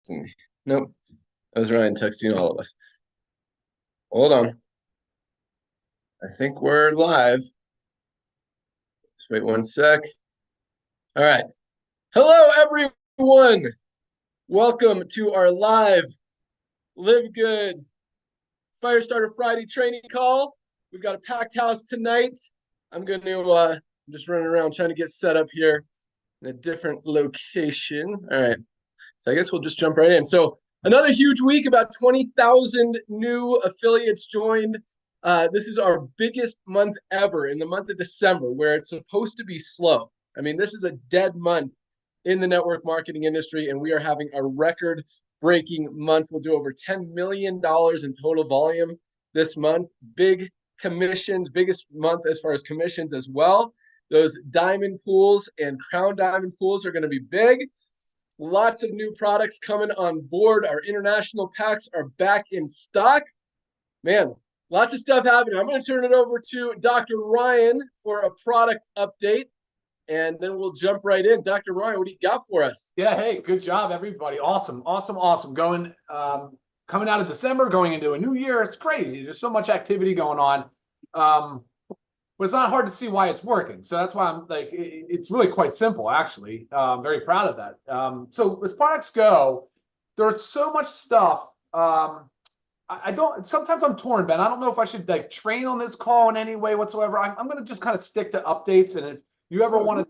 Nope. That was Ryan texting all of us. Hold on. I think we're live. Just wait one sec. All right. Hello, everyone. Welcome to our live LiveGood Firestarter Friday training call. We've got a packed house tonight. I'm going to just running around trying to get set up here in a different location. All right. So I guess we'll just jump right in. So another huge week, about 20,000 new affiliates joined. This is our biggest month ever in the month of December, where it's supposed to be slow. I mean, this is a dead month in the network marketing industry, and we are having a record-breaking month. We'll do over $10 million in total volume this month. Big commissions, biggest month as far as commissions as well. Those diamond pools and crown diamond pools are going to be big. Lots of new products coming on board. Our international packs are back in stock. Man, lots of stuff happening. I'm going to turn it over to Dr. Ryan for a product update, and then we'll jump right in. Dr. Ryan, what do you got for us? Yeah, hey, good job, everybody. Awesome. Going, coming out of December, going into a new year. It's crazy. There's so much activity going on. But it's not hard to see why it's working. So that's why I'm like, it's really quite simple, actually. I'm very proud of that. So as products go, there's so much stuff. Sometimes I'm torn, Ben. I don't know if I should like train on this call in any way whatsoever. I'm going to just kind of stick to updates. And if you ever want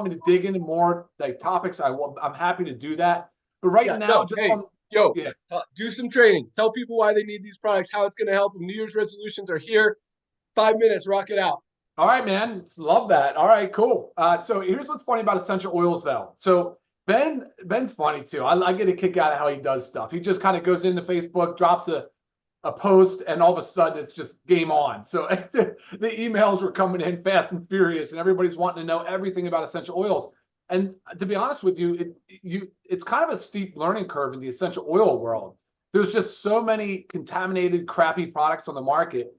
me to dig into more like topics, I'm happy to do that. But right now, do some training. Tell people why they need these products, how it's going to help them. New Year's resolutions are here. 5 minutes, rock it out. All right, man. Love that. All right, cool. So here's what's funny about essential oils, though. So Ben's funny too. I get a kick out of how he does stuff. He just kind of goes into Facebook, drops a post, and all of a sudden it's just game on. So the emails were coming in fast and furious, and everybody's wanting to know everything about essential oils. And to be honest with you, it's kind of a steep learning curve in the essential oil world. There's just so many contaminated, crappy products on the market.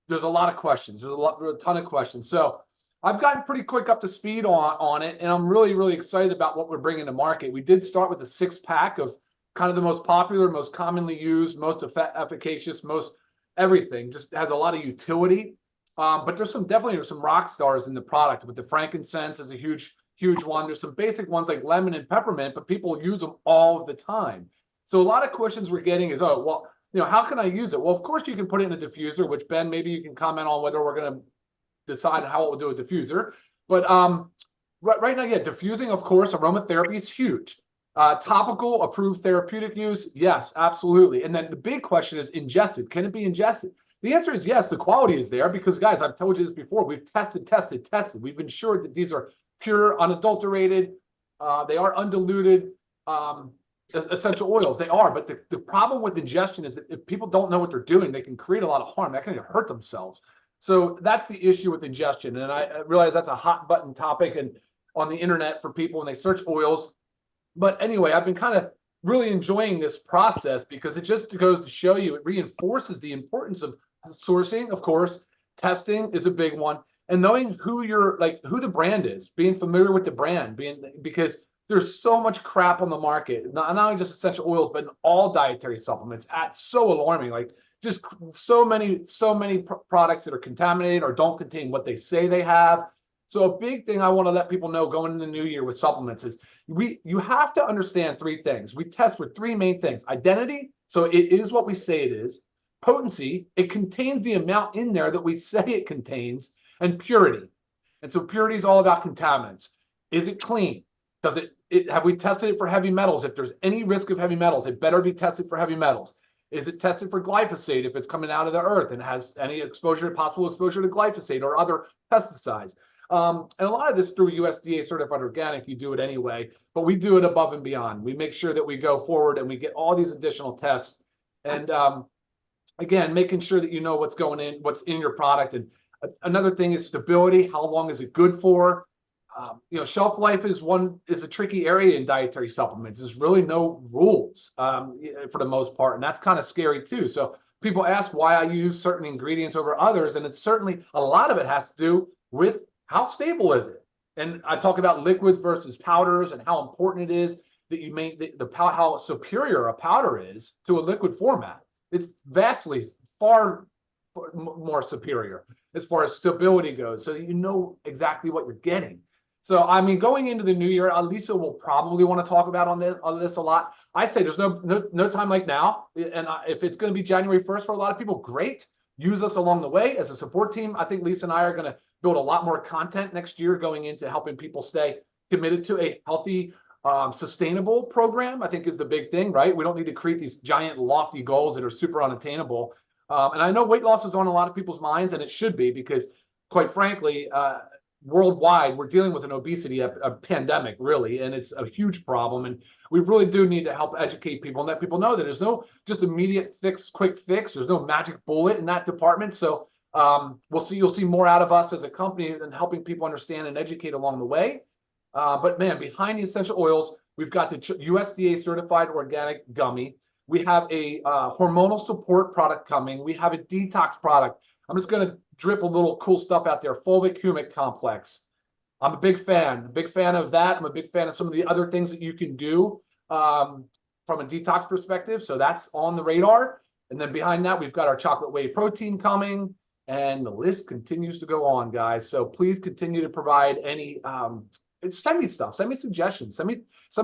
There's a lot of questions. There's a ton of questions. So I've gotten pretty quick up to speed on it, and I'm really, really excited about what we're bringing to market. We did start with a 6-pack of kind of the most popular, most commonly used, most efficacious, most everything. Just has a lot of utility. But there's definitely some rock stars in the product. With the frankincense is a huge, huge one. There's some basic ones like lemon and peppermint, but people use them all the time. So a lot of questions we're getting is, oh, well, how can I use it? Well, of course, you can put it in a diffuser, which, Ben, maybe you can comment on whether we're going to decide how we'll do a diffuser. But right now, yeah, diffusing, of course, aromatherapy is huge. Topical, approved therapeutic use, yes, absolutely. And then the big question is ingested. Can it be ingested? The answer is yes, the quality is there because, guys, I've told you this before. We've tested. We've ensured that these are pure, unadulterated. They are undiluted. Essential oils, they are, but the problem with ingestion is that if people don't know what they're doing, they can create a lot of harm. That can hurt themselves. So that's the issue with ingestion. And I realize that's a hot button topic and on the internet for people when they search oils. But anyway, I've been kind of really enjoying this process because it just goes to show you, it reinforces the importance of sourcing. Of course, testing is a big one, and knowing who the brand is, being familiar with the brand, because there's so much crap on the market, not only just essential oils, but in all dietary supplements. It's so alarming. Like just so many products that are contaminated or don't contain what they say they have. So a big thing I want to let people know going into the new year with supplements is you have to understand 3 things. We test for 3 main things: identity, so it is what we say it is; potency, it contains the amount in there that we say it contains; and purity. And so purity is all about contaminants. Is it clean? Have we tested it for heavy metals? If there's any risk of heavy metals, it better be tested for heavy metals. Is it tested for glyphosate if it's coming out of the earth and has any possible exposure to glyphosate or other pesticides? And a lot of this through USDA certified organic, you do it anyway, but we do it above and beyond. We make sure that we go forward and we get all these additional tests. And again, making sure that you know what's in your product. And another thing is stability. How long is it good for? Shelf life is a tricky area in dietary supplements. There's really no rules for the most part, and that's kind of scary too. So people ask why I use certain ingredients over others, and it's certainly a lot of it has to do with how stable is it. And I talk about liquids versus powders and how important it is. that you make how superior a powder is to a liquid format. It's vastly far more superior as far as stability goes, so you know exactly what you're getting. So, I mean, going into the new year, Lisa will probably want to talk about on this a lot. I say there's no time like now, and if it's going to be January 1st for a lot of people, great. Use us along the way as a support team. I think Lisa and I are going to build a lot more content next year going into helping people stay committed to a healthy, sustainable program. I think is the big thing, right? We don't need to create these giant lofty goals that are super unattainable. And I know weight loss is on a lot of people's minds, and it should be, because quite frankly, worldwide, we're dealing with an obesity a pandemic, really, and it's a huge problem. And we really do need to help educate people and let people know that there's no just immediate quick fix. There's no magic bullet in that department. So you'll see more out of us as a company and helping people understand and educate along the way. But man, behind the essential oils, we've got the USDA certified organic gummy. We have a hormonal support product coming. We have a detox product. I'm just going to drip a little cool stuff out there. Fulvic humic complex. I'm a big fan of that. I'm a big fan of some of the other things that you can do from a detox perspective. So that's on the radar. And then behind that, we've got our chocolate whey protein coming, and the list continues to go on, guys. So please continue to provide any, send me stuff, send me suggestions, send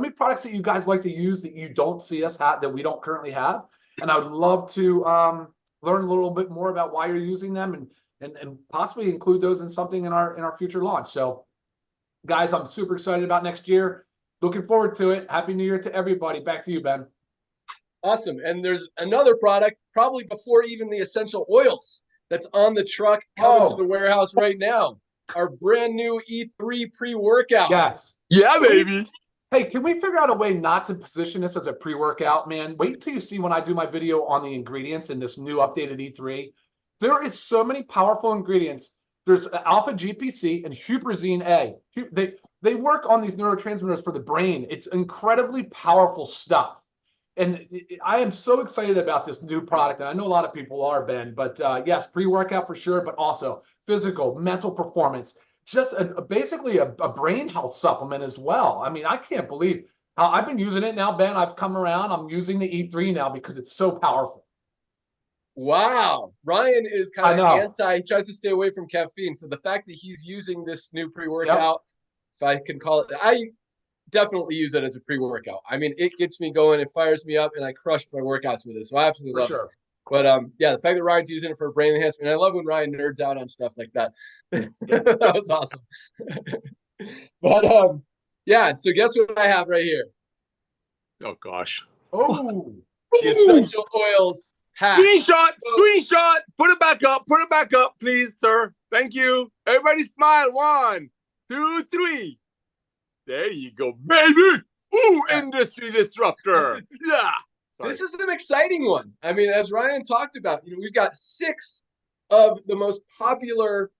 me products that you guys like to use that you don't see us have, that we don't currently have. And I would love to learn a little bit more about why you're using them, and possibly include those in something in our future launch. So guys, I'm super excited about next year. Looking forward to it. Happy New Year to everybody. Back to you, Ben. Awesome. And there's another product, probably before even the essential oils, that's on the truck coming to the warehouse right now. Our brand new E3 pre-workout. Yes. Yeah, baby. Hey, can we figure out a way not to position this as a pre-workout, man? Wait till you see when I do my video on the ingredients in this new updated E3. There is so many powerful ingredients. There's alpha GPC and huperzine A. They work on these neurotransmitters for the brain. It's incredibly powerful stuff. And I am so excited about this new product, and I know a lot of people are, Ben, but yes, pre-workout for sure, but also physical, mental performance, just basically a brain health supplement as well. I mean, I can't believe how I've been using it now, Ben. I've come around. I'm using the E3 now because it's so powerful. Wow. Ryan is kind of he tries to stay away from caffeine. So the fact that he's using this new pre-workout, if I can call it, I definitely use it as a pre-workout. I mean, it gets me going, it fires me up, and I crush my workouts with it. So I absolutely love it. But yeah, the fact that Ryan's using it for brain enhancement, and I love when Ryan nerds out on stuff like that. That was awesome. But yeah, so guess what I have right here? Oh gosh. Oh, the essential oils hack. Screenshot. Put it back up, please, sir. Thank you. Everybody smile. 1, 2, 3. There you go, baby. Ooh, industry disruptor. Yeah. Sorry. This is an exciting one. I mean, as Ryan talked about, we've got 6 of the most popular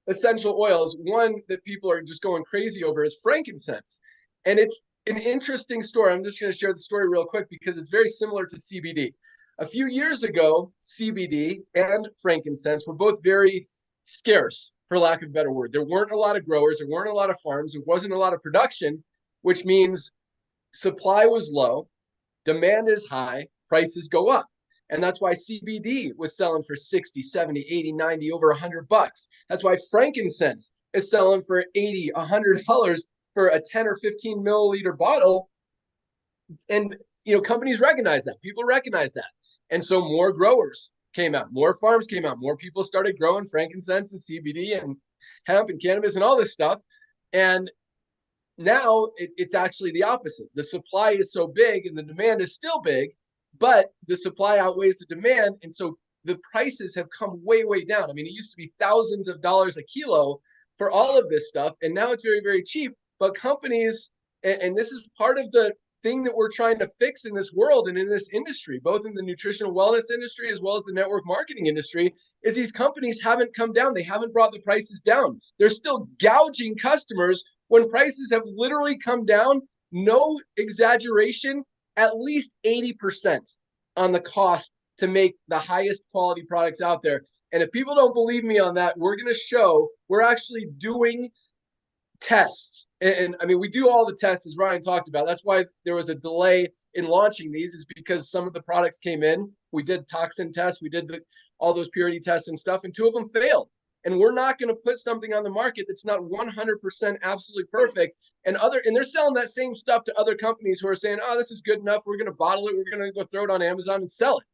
essential oils. One that people are just going crazy over is frankincense. And it's an interesting story. I'm just going to share the story real quick because it's very similar to CBD. A few years ago, CBD and frankincense were both very scarce, for lack of a better word. There weren't a lot of growers, there weren't a lot of farms, there wasn't a lot of production, which means supply was low, demand is high, prices go up. And that's why CBD was selling for 60, 70, 80, 90, over $100. That's why frankincense is selling for $80, $100 for a 10 or 15 milliliter bottle. And companies recognize that. People recognize that. And so more growers came out, more farms came out, more people started growing frankincense and CBD and hemp and cannabis and all this stuff. And now it's actually the opposite. The supply is so big and the demand is still big, but the supply outweighs the demand. And so the prices have come way, way down. I mean, it used to be thousands of dollars a kilo for all of this stuff. And now it's very, very cheap. But companies, and this is part of the thing that we're trying to fix in this world and in this industry, both in the nutritional wellness industry as well as the network marketing industry, is these companies haven't come down. They haven't brought the prices down. They're still gouging customers when prices have literally come down, no exaggeration, at least 80% on the cost to make the highest quality products out there. And if people don't believe me on that, we're going to show, we're actually doing tests And I mean, we do all the tests as Ryan talked about. That's why there was a delay in launching these, is because some of the products came in. We did toxin tests, we did all those purity tests and stuff, and 2 of them failed. And we're not going to put something on the market that's not 100% absolutely perfect. And they're selling that same stuff to other companies who are saying, oh, this is good enough. We're going to bottle it. We're going to go throw it on Amazon and sell it.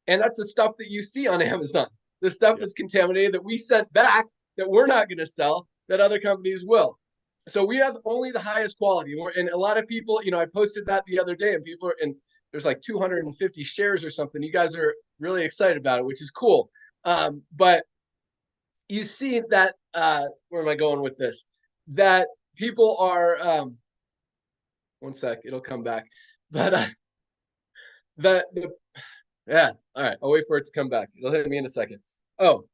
And that's the stuff that you see on Amazon, the stuff that's contaminated that we sent back that we're not going to sell, that other companies will. So we have only the highest quality. And a lot of people, I posted that the other day, and there's like 250 shares or something. You guys are really excited about it, which is cool. But you see that, where am I going with this? That people are, one sec, it'll come back. But yeah, all right, I'll wait for it to come back. It'll hit me in a second. Oh,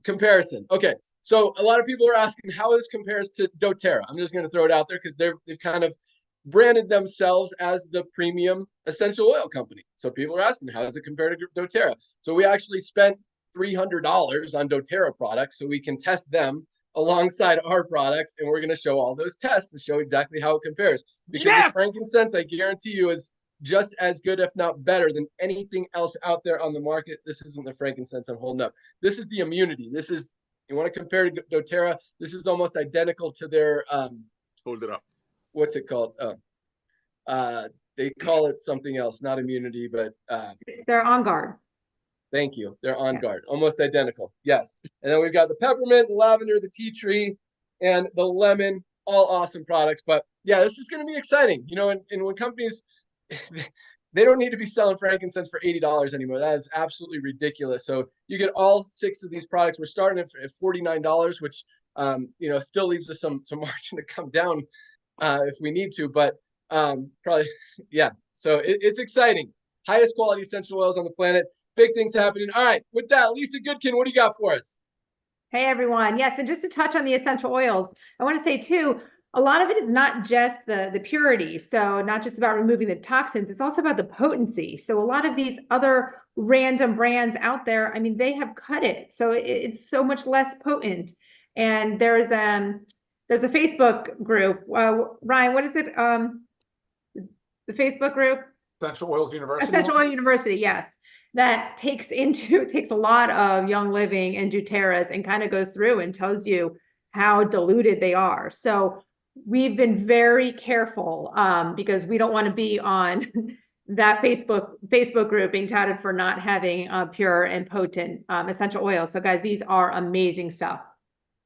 comparison. Okay, so a lot of people are asking how this compares to doTERRA. I'm just going to throw it out there because they've kind of branded themselves as the premium essential oil company. So people are asking, how does it compare to doTERRA? So we actually spent $300 on doTERRA products so we can test them alongside our products, and we're going to show all those tests to show exactly how it compares. Because the frankincense, I guarantee you, is just as good, if not better, than anything else out there on the market. This isn't the frankincense I'm holding up. This is the immunity. This is, you want to compare to doTERRA, this is almost identical to their hold it up. What's it called? They call it something else, not immunity, but they're On Guard. Thank you. They're On Guard, almost identical. Yes. And then we've got the peppermint, the lavender, the tea tree, and the lemon, all awesome products. But yeah, this is going to be exciting. And when companies, they don't need to be selling frankincense for $80 anymore. That is absolutely ridiculous. So you get all 6 of these products. We're starting at $49, which, still leaves us some margin to come down if we need to, but probably, yeah. So it's exciting. Highest quality essential oils on the planet. Big things happening. All right, with that, Lisa Goodkin, what do you got for us? Hey, everyone. Yes, and just to touch on the essential oils, I want to say, too, a lot of it is not just the purity. So not just about removing the toxins, it's also about the potency. So a lot of these other random brands out there, I mean, they have cut it. So it's so much less potent. And there's a Facebook group. Ryan, what is it? The Facebook group? Essential Oils University. Essential Oil University, yes. That takes a lot of Young Living and doTERRA's and kind of goes through and tells you how diluted they are. So we've been very careful because we don't want to be on that Facebook group being touted for not having pure and potent essential oils. So guys, these are amazing stuff.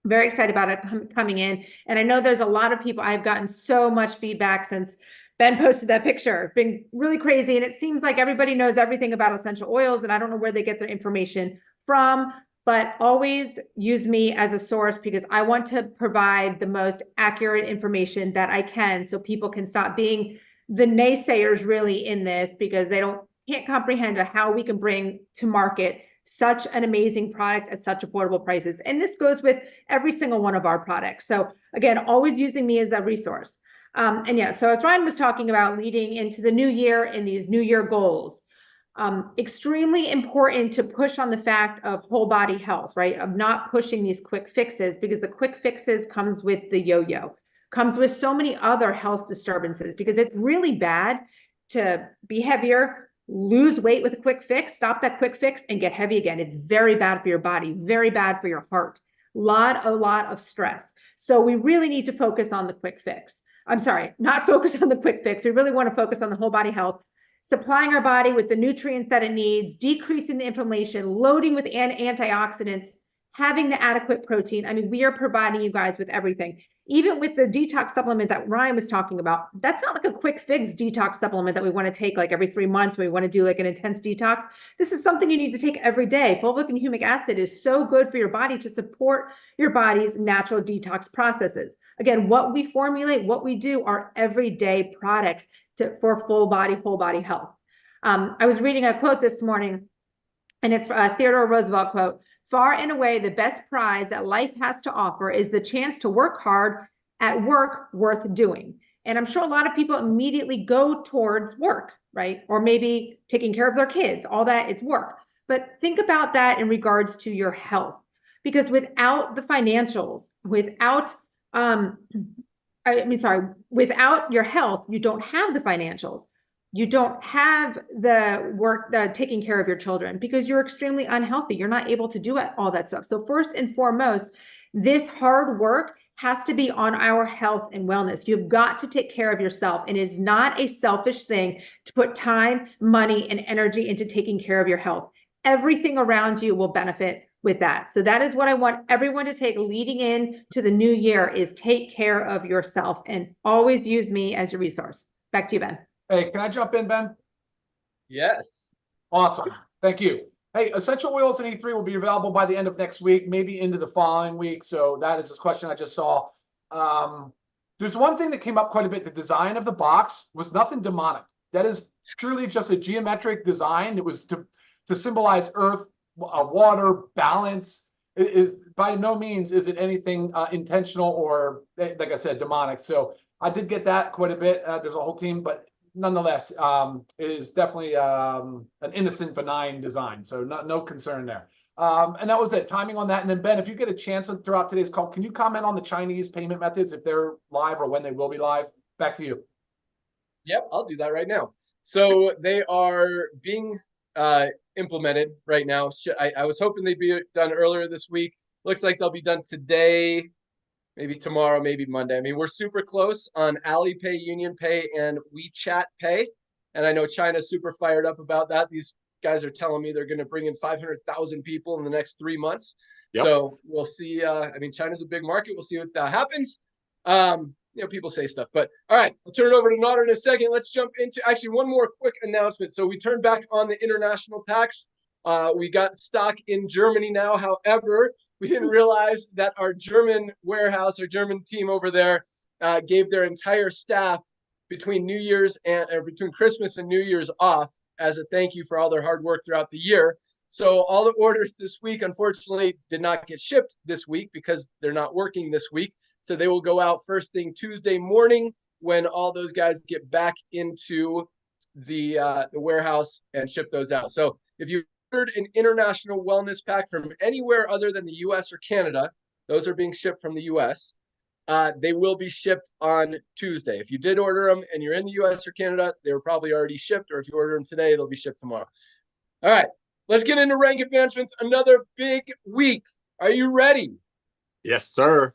Very excited about it coming in. And I know there's a lot of people, I've gotten so much feedback since Ben posted that picture. Been really crazy. And it seems like everybody knows everything about essential oils, and I don't know where they get their information from, but always use me as a source because I want to provide the most accurate information that I can so people can stop being the naysayers really in this, because they can't comprehend how we can bring to market such an amazing product at such affordable prices. And this goes with every single one of our products. So again, always using me as a resource. And yeah, so as Ryan was talking about leading into the new year and these new year goals, extremely important to push on the fact of whole body health, right? Of not pushing these quick fixes, because the quick fixes comes with the yo-yo, comes with so many other health disturbances, because it's really bad to be heavier, lose weight with a quick fix, stop that quick fix and get heavy again. It's very bad for your body, very bad for your heart, a lot of stress. So we really need to focus on the quick fix. I'm sorry, not focus on the quick fix. We really want to focus on the whole body health, supplying our body with the nutrients that it needs, decreasing the inflammation, loading with antioxidants, having the adequate protein. I mean, we are providing you guys with everything. Even with the detox supplement that Ryan was talking about, that's not like a quick fix detox supplement that we want to take like every 3 months when we want to do like an intense detox. This is something you need to take every day. Fulvic and humic acid is so good for your body to support your body's natural detox processes. Again, what we formulate, what we do are everyday products for full body, whole body health. I was reading a quote this morning, and it's a Theodore Roosevelt quote. Far and away, the best prize that life has to offer is the chance to work hard at work worth doing. And I'm sure a lot of people immediately go towards work, right? Or maybe taking care of their kids, all that, it's work. But think about that in regards to your health, because without the financials, without without your health, you don't have the financials. You don't have the work, taking care of your children because you're extremely unhealthy. You're not able to do all that stuff. So first and foremost, this hard work has to be on our health and wellness. You've got to take care of yourself. And it is not a selfish thing to put time, money, and energy into taking care of your health. Everything around you will benefit with that. So that is what I want everyone to take leading in to the new year, is take care of yourself and always use me as your resource. Back to you, Ben. Hey, can I jump in, Ben? Yes. Awesome. Thank you. Hey, essential oils in E3 will be available by the end of next week, maybe into the following week. So that is this question I just saw. There's one thing that came up quite a bit. The design of the box was nothing demonic. That is purely just a geometric design. It was to symbolize earth, water, balance. It is by no means is it anything intentional or, like I said, demonic. So I did get that quite a bit. There's a whole team, but nonetheless, it is definitely an innocent, benign design. So no concern there. And that was it. Timing on that. And then Ben, if you get a chance throughout today's call, can you comment on the Chinese payment methods, if they're live or when they will be live? Back to you. Yep, I'll do that right now. So they are being implemented right now. I was hoping they'd be done earlier this week. Looks like they'll be done today, maybe tomorrow, maybe Monday. I mean, we're super close on Alipay, Union Pay, and WeChat Pay. And I know China's super fired up about that. These guys are telling me they're going to bring in 500,000 people in the next 3 months. Yep. So we'll see. I mean, China's a big market. We'll see what happens. You know, people say stuff, but all right, I'll turn it over to Nader in a second. Let's jump into actually one more quick announcement. So we turned back on the international packs. We got stock in Germany now. However, we didn't realize that our German warehouse, our German team over there, gave their entire staff between between Christmas and New Year's off as a thank you for all their hard work throughout the year. So all the orders this week, unfortunately, did not get shipped this week because they're not working this week. So they will go out first thing Tuesday morning when all those guys get back into the warehouse and ship those out. So if you ordered an international wellness pack from anywhere other than the US or Canada, those are being shipped from the US. They will be shipped on Tuesday. If you did order them and you're in the US or Canada, they were probably already shipped, or if you order them today, they'll be shipped tomorrow. All right, let's get into rank advancements. Another big week. Are you ready? Yes, sir.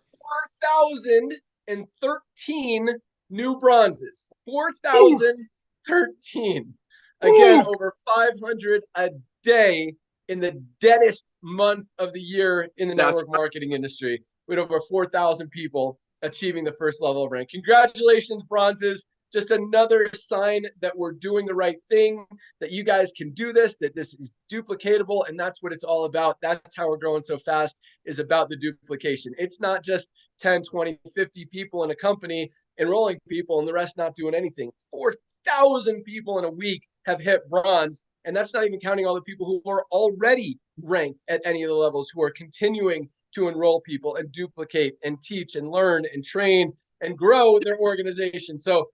4,013 new bronzes. 4,013. Again, over 500 a day in the deadest month of the year in the network marketing industry. We had over 4,000 people achieving the first level of rank. Congratulations, bronzes. Just another sign that we're doing the right thing, that you guys can do this, that this is duplicatable, and that's what it's all about. That's how we're growing so fast, is about the duplication. It's not just 10, 20, 50 people in a company enrolling people and the rest not doing anything. 4,000 people in a week have hit bronze, and that's not even counting all the people who are already ranked at any of the levels, who are continuing to enroll people and duplicate and teach and learn and train and grow their organization. So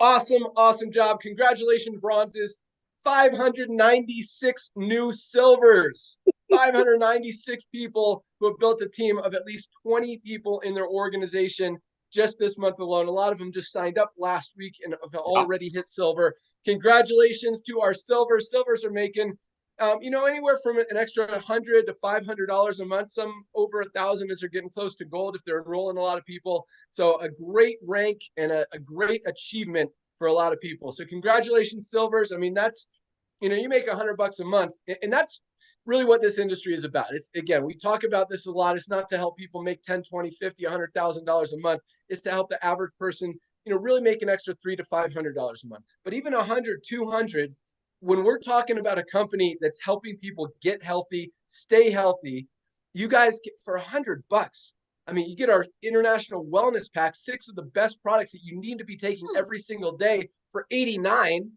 awesome job. Congratulations, bronzes. 596 new silvers. 596 people who have built a team of at least 20 people in their organization just this month alone. A lot of them just signed up last week and have already hit silver. Congratulations to our silvers. Silvers are making anywhere from an extra $100 to $500 a month, some over 1,000 as they're getting close to gold if they're enrolling a lot of people. So a great rank and a great achievement for a lot of people. So congratulations, silvers. I mean, that's, you make $100 a month, and that's really what this industry is about. It's, again, we talk about this a lot. It's not to help people make 10, 20, 50, $100,000 a month. It's to help the average person, really make an extra $300 to $500 a month. But even 100, 200, when we're talking about a company that's helping people get healthy, stay healthy, you guys get for $100. I mean, you get our international wellness pack, 6 of the best products that you need to be taking every single day for $89,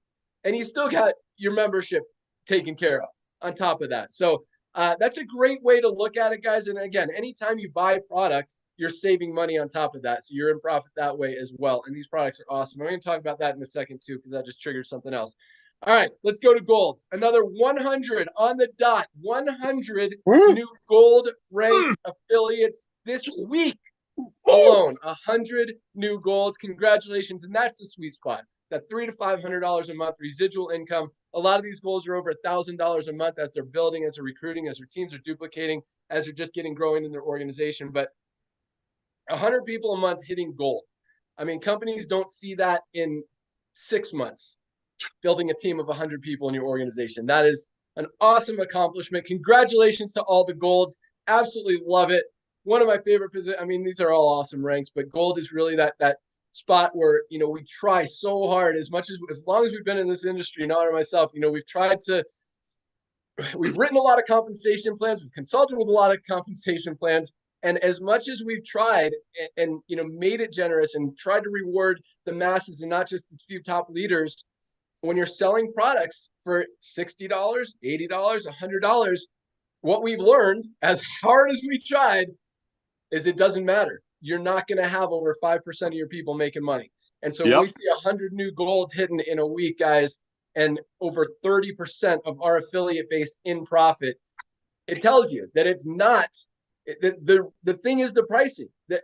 and you still got your membership taken care of on top of that. So that's a great way to look at it, guys. And again, anytime you buy a product, you're saving money on top of that. So you're in profit that way as well. And these products are awesome. I'm going to talk about that in a second too, because that just triggered something else. All right, let's go to gold. Another 100 on the dot. 100 new gold rank affiliates this week. alone, 100 new golds. Congratulations. And that's the sweet spot. That $300 to $500 a month residual income. A lot of these goals are over $1,000 a month as they're building, as they're recruiting, as their teams are duplicating, as they're just getting growing in their organization. But 100 people a month hitting gold. I mean, companies don't see that in 6 months, building a team of 100 people in your organization. That is an awesome accomplishment. Congratulations to all the golds. Absolutely love it. One of my favorite positions. I mean, these are all awesome ranks, but gold is really that spot where, you know, we try so hard as long as we've been in this industry, Nader and myself, you know, we've written a lot of compensation plans. We've consulted with a lot of compensation plans. And as much as we've tried and you know, made it generous and tried to reward the masses and not just the few top leaders, when you're selling products for $60, $80, $100, what we've learned, as hard as we tried, is it doesn't matter. You're not going to have over 5% of your people making money. And so when we see 100 new golds hidden in a week, guys, and over 30% of our affiliate base in profit, it tells you that it's not the thing is the pricing. That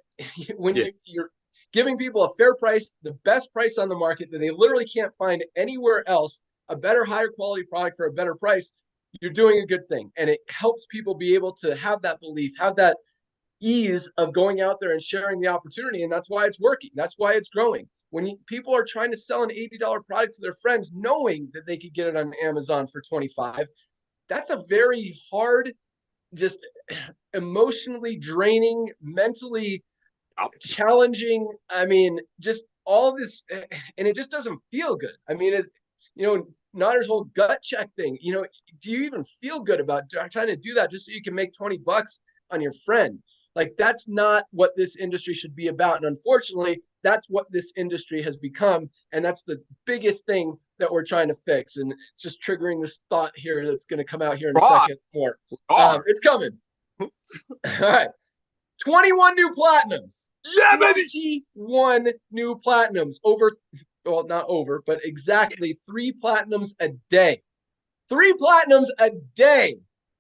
when you're giving people a fair price, the best price on the market that they literally can't find anywhere else, a better, higher quality product for a better price, you're doing a good thing. And it helps people be able to have that belief, have that ease of going out there and sharing the opportunity. And that's why it's working. That's why it's growing. When people are trying to sell an $80 product to their friends, knowing that they could get it on Amazon for $25, that's a very hard, just emotionally draining, mentally challenging. I mean, just all this, and it just doesn't feel good. I mean, it's, you know, Nader's whole gut check thing, you know, do you even feel good about trying to do that just so you can make 20 bucks on your friend? Like, that's not what this industry should be about. And unfortunately, that's what this industry has become. And that's the biggest thing that we're trying to fix. And it's just triggering this thought here that's going to come out here in a second more. It's coming. All right. 21 new platinums. Yeah, baby. 21 new platinums. Well, not over, but exactly 3 platinums a day. 3 platinums a day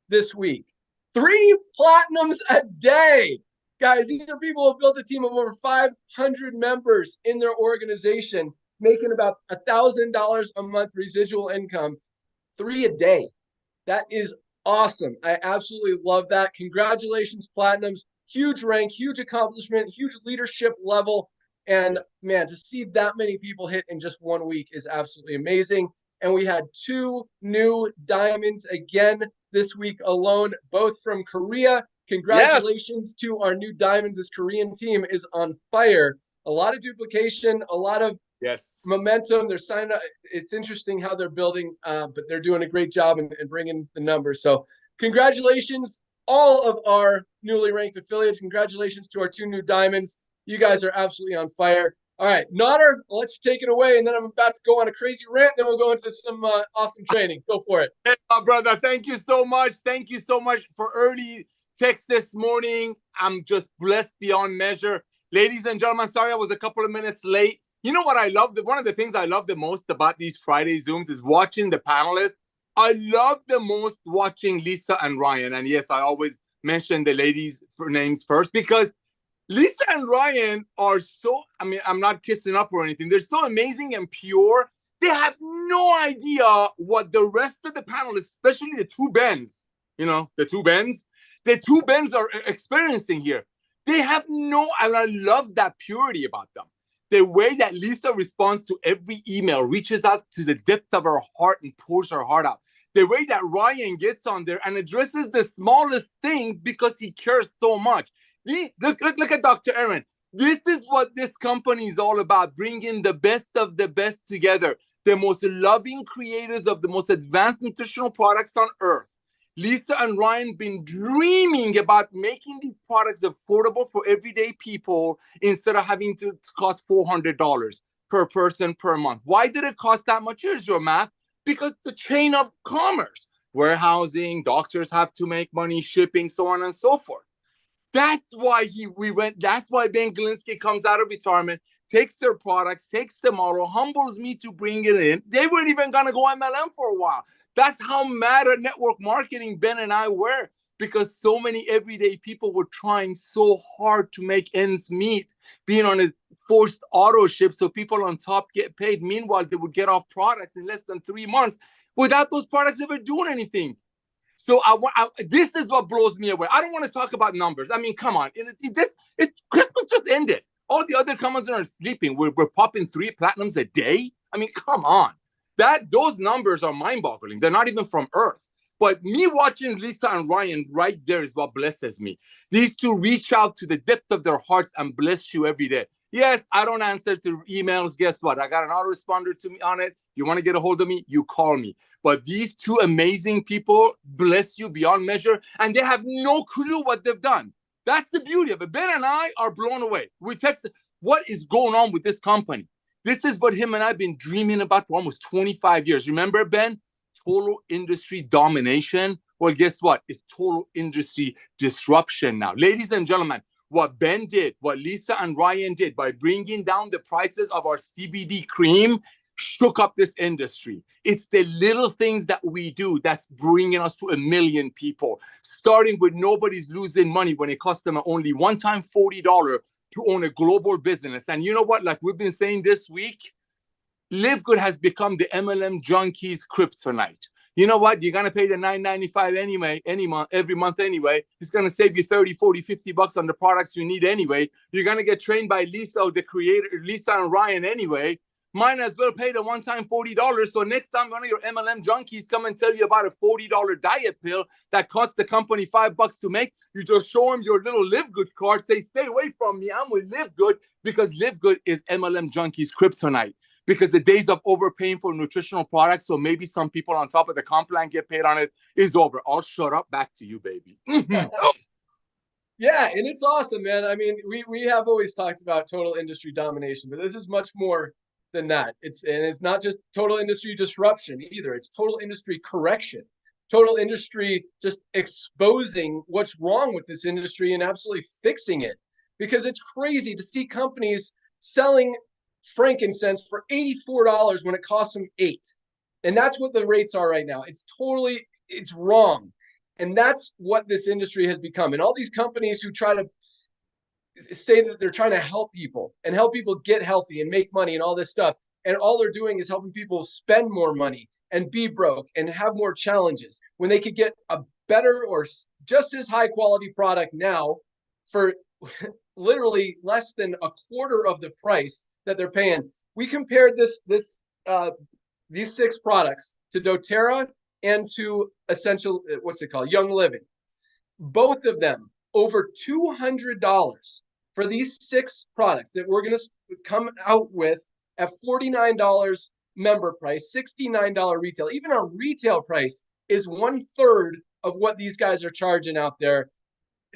this week. 3 platinums a day. Guys, these are people who have built a team of over 500 members in their organization, making about $1,000 a month residual income. 3 a day. That is awesome. I absolutely love that. Congratulations, platinums. Huge rank, huge accomplishment, huge leadership level. And man, to see that many people hit in just 1 week is absolutely amazing. And we had 2 new diamonds again this week alone, both from Korea. Congratulations to our new diamonds. This Korean team is on fire. A lot of duplication, a lot of momentum. They're signing up. It's interesting how they're building, but they're doing a great job in bringing the numbers. So congratulations, all of our newly ranked affiliates. Congratulations to our 2 new diamonds. You guys are absolutely on fire. All right, Nader, I'll let you take it away, and then I'm about to go on a crazy rant, then we'll go into some awesome training. Go for it. Hey, brother, thank you so much. Thank you so much for early text this morning. I'm just blessed beyond measure. Ladies and gentlemen, sorry I was a couple of minutes late. You know what I love? One of the things I love the most about these Friday Zooms is watching the panelists. I love the most watching Lisa and Ryan. And yes, I always mention the ladies' names first because Lisa and Ryan are so, I mean, I'm not kissing up or anything. They're so amazing and pure. They have no idea what the rest of the panelists, especially the 2 Bens, you know, the 2 Bens are experiencing here. They have no, and I love that purity about them. The way that Lisa responds to every email, reaches out to the depth of her heart and pours her heart out. The way that Ryan gets on there and addresses the smallest things because he cares so much. Look at Dr. Aaron. This is what this company is all about, bringing the best of the best together. The most loving creators of the most advanced nutritional products on earth. Lisa and Ryan been dreaming about making these products affordable for everyday people instead of having to cost $400 per person per month. Why did it cost that much? Here's your math. Because the chain of commerce, warehousing, doctors have to make money, shipping, so on and so forth. That's why that's why Ben Glinsky comes out of retirement, takes their products, takes the model, humbles me to bring it in. They weren't even going to go MLM for a while. That's how mad at network marketing Ben and I were, because so many everyday people were trying so hard to make ends meet, being on a forced auto ship so people on top get paid. Meanwhile, they would get off products in less than 3 months without those products ever doing anything. So this is what blows me away. I don't want to talk about numbers. I mean, come on. Christmas just ended. All the other companies are sleeping. We're popping 3 platinums a day. I mean, come on. Those numbers are mind-boggling. They're not even from Earth. But me watching Lisa and Ryan right there is what blesses me. These two reach out to the depth of their hearts and bless you every day. Yes, I don't answer to emails. Guess what? I got an autoresponder to me on it. You want to get a hold of me? You call me. But these two amazing people bless you beyond measure, and they have no clue what they've done. That's the beauty of it. Ben and I are blown away. We text, what is going on with this company? This is what him and I have been dreaming about for almost 25 years. Remember, Ben? Total industry domination. Well, guess what? It's total industry disruption now. Ladies and gentlemen, what Ben did, what Lisa and Ryan did by bringing down the prices of our CBD cream shook up this industry. It's the little things that we do that's bringing us to 1 million people, starting with nobody's losing money when it costs them only one time $40 to own a global business. And you know what? Like we've been saying this week, LiveGood has become the MLM junkies kryptonite. You know what? You're going to pay the $9.95 anyway, every month anyway. It's going to save you 30, 40, 50 bucks on the products you need anyway. You're going to get trained by Lisa, the creator, Lisa and Ryan anyway. Might as well pay the one-time $40. So next time one of your MLM junkies come and tell you about a $40 diet pill that costs the company $5 to make, you just show them your little LiveGood card, say, stay away from me, I'm with LiveGood, because LiveGood is MLM junkies kryptonite. Because the days of overpaying for nutritional products, so maybe some people on top of the comp plan get paid on it, is over. I'll shut up. Back to you, baby. Yeah, and it's awesome, man. I mean, we have always talked about total industry domination, but this is much more than that. It's not just total industry disruption either. It's total industry correction. Total industry just exposing what's wrong with this industry and absolutely fixing it. Because it's crazy to see companies selling frankincense for $84 when it costs them $8. And that's what the rates are right now. It's wrong. And that's what this industry has become. And all these companies who try to say that they're trying to help people and help people get healthy and make money and all this stuff, and all they're doing is helping people spend more money and be broke and have more challenges when they could get a better or just as high quality product now for literally less than a quarter of the price that they're paying. We compared these 6 products to doTERRA and to Essential, Young Living. Both of them over $200 for these 6 products that we're going to come out with at $49 member price, $69 retail. Even our retail price is 1/3 of what these guys are charging out there,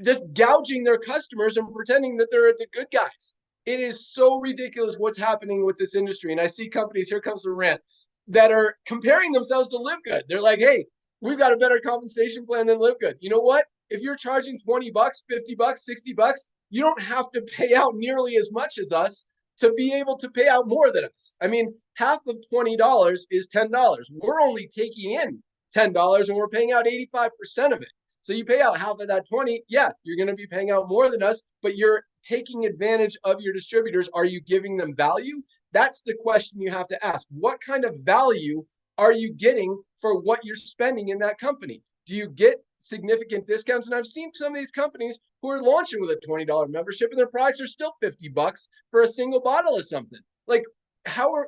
just gouging their customers and pretending that they're the good guys. It is so ridiculous what's happening with this industry. And I see companies, here comes the rant, that are comparing themselves to LiveGood. They're like, hey, we've got a better compensation plan than LiveGood. You know what? If you're charging $20, $50, $60, you don't have to pay out nearly as much as us to be able to pay out more than us. I mean, half of $20 is $10. We're only taking in $10 and we're paying out 85% of it. So you pay out half of that 20, yeah, you're going to be paying out more than us, but you're taking advantage of your distributors. Are you giving them value? That's the question you have to ask. What kind of value are you getting for what you're spending in that company? Do you get significant discounts? And I've seen some of these companies who are launching with a $20 membership and their products are still $50 for a single bottle of something. Like,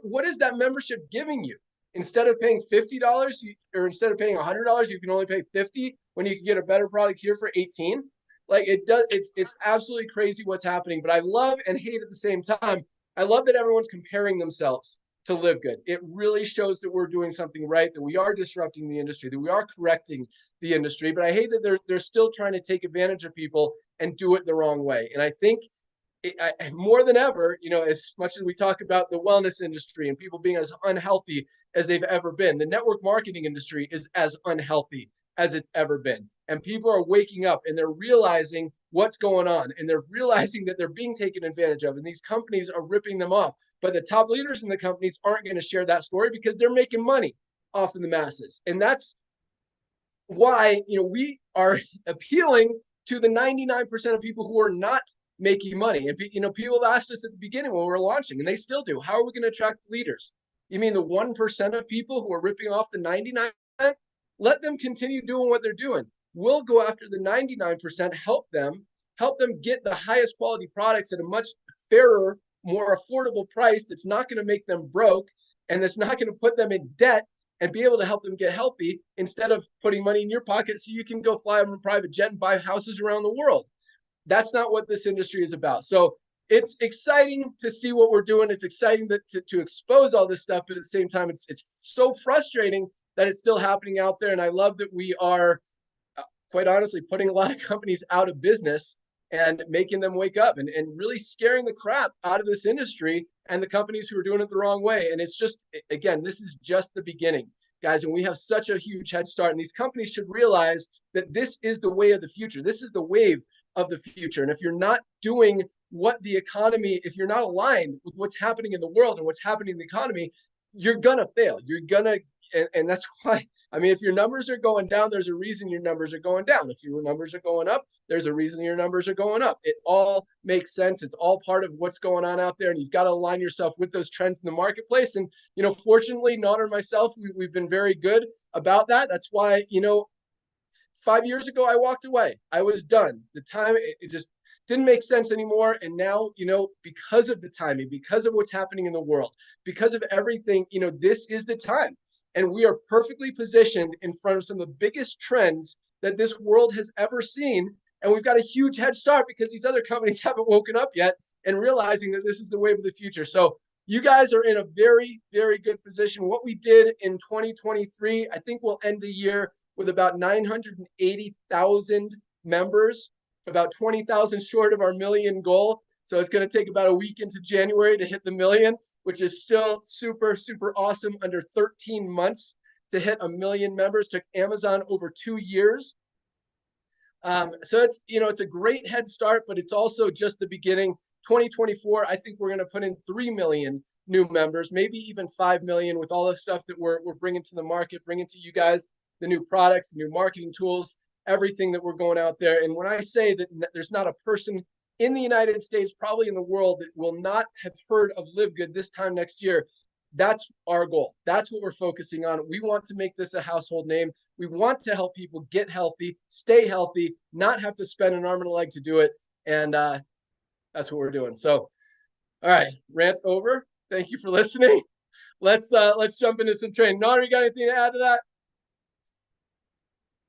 what is that membership giving you? Instead of paying $50 or instead of paying $100, you can only pay $50 when you can get a better product here for $18. Like it's absolutely crazy what's happening, but I love and hate at the same time. I love that everyone's comparing themselves to LiveGood. It really shows that we're doing something right, that we are disrupting the industry, that we are correcting the industry, but I hate that they're still trying to take advantage of people and do it the wrong way. And I think more than ever, as much as we talk about the wellness industry and people being as unhealthy as they've ever been, the network marketing industry is as unhealthy as it's ever been. And people are waking up and they're realizing what's going on, and they're realizing that they're being taken advantage of, and these companies are ripping them off. But the top leaders in the companies aren't going to share that story because they're making money off of the masses. And that's why, we are appealing to the 99% of people who are not making money. And people have asked us at the beginning when we were launching, and they still do, how are we going to attract leaders? You mean the 1% of people who are ripping off the 99%? Let them continue doing what they're doing. We'll go after the 99%, help them get the highest quality products at a much fairer, more affordable price that's not going to make them broke and that's not going to put them in debt, and be able to help them get healthy instead of putting money in your pocket so you can go fly on a private jet and buy houses around the world. That's not what this industry is about. So it's exciting to see what we're doing. It's exciting to expose all this stuff, but at the same time, it's so frustrating that it's still happening out there. And I love that we are, quite honestly, putting a lot of companies out of business and making them wake up and really scaring the crap out of this industry and the companies who are doing it the wrong way. And it's just, again, this is just the beginning, guys. And we have such a huge head start. And these companies should realize that this is the way of the future. This is the wave of the future. And if you're not doing what the economy, if you're not aligned with what's happening in the world and what's happening in the economy, you're going to fail. You're going to, and that's why, I mean, if your numbers are going down, there's a reason your numbers are going down. If your numbers are going up, there's a reason your numbers are going up. It all makes sense. It's all part of what's going on out there. And you've got to align yourself with those trends in the marketplace. And, fortunately, Nod and myself, we've been very good about that. That's why, 5 years ago, I walked away. I was done. The time, it just didn't make sense anymore. And now, because of the timing, because of what's happening in the world, because of everything, this is the time. And we are perfectly positioned in front of some of the biggest trends that this world has ever seen. And we've got a huge head start because these other companies haven't woken up yet and realizing that this is the wave of the future. So you guys are in a very, very good position. What we did in 2023, I think we'll end the year with about 980,000 members, about 20,000 short of our million goal. So it's going to take about a week into January to hit the million, which is still super, super awesome. Under 13 months to hit 1 million members. Took Amazon over 2 years. So it's, it's a great head start, but it's also just the beginning. 2024, I think we're going to put in 3 million new members, maybe even 5 million with all the stuff that we're bringing to the market, bringing to you guys, the new products, the new marketing tools, everything that we're going out there. And when I say that there's not a person in the United States, probably in the world, that will not have heard of LiveGood this time next year, that's our goal. That's what we're focusing on. We want to make this a household name. We want to help people get healthy, stay healthy, not have to spend an arm and a leg to do it. And that's what we're doing. So, all right, rant over. Thank you for listening. Let's jump into some training. Nod, you got anything to add to that?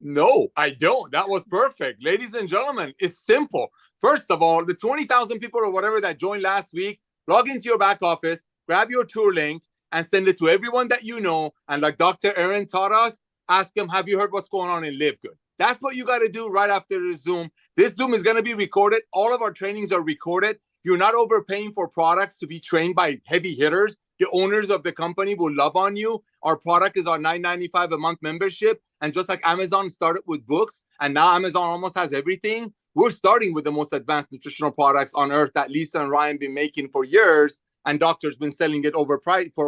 No, I don't. That was perfect. Ladies and gentlemen, it's simple. First of all, the 20,000 people or whatever that joined last week, log into your back office, grab your tour link, and send it to everyone that you know. And like Dr. Aaron taught us, ask them, have you heard what's going on in LiveGood? That's what you got to do right after the Zoom. This Zoom is going to be recorded. All of our trainings are recorded. You're not overpaying for products to be trained by heavy hitters. The owners of the company will love on you. Our product is our $9.95 a month membership. And just like Amazon started with books, and now Amazon almost has everything, we're starting with the most advanced nutritional products on earth that Lisa and Ryan been making for years. And doctors been selling it over prices,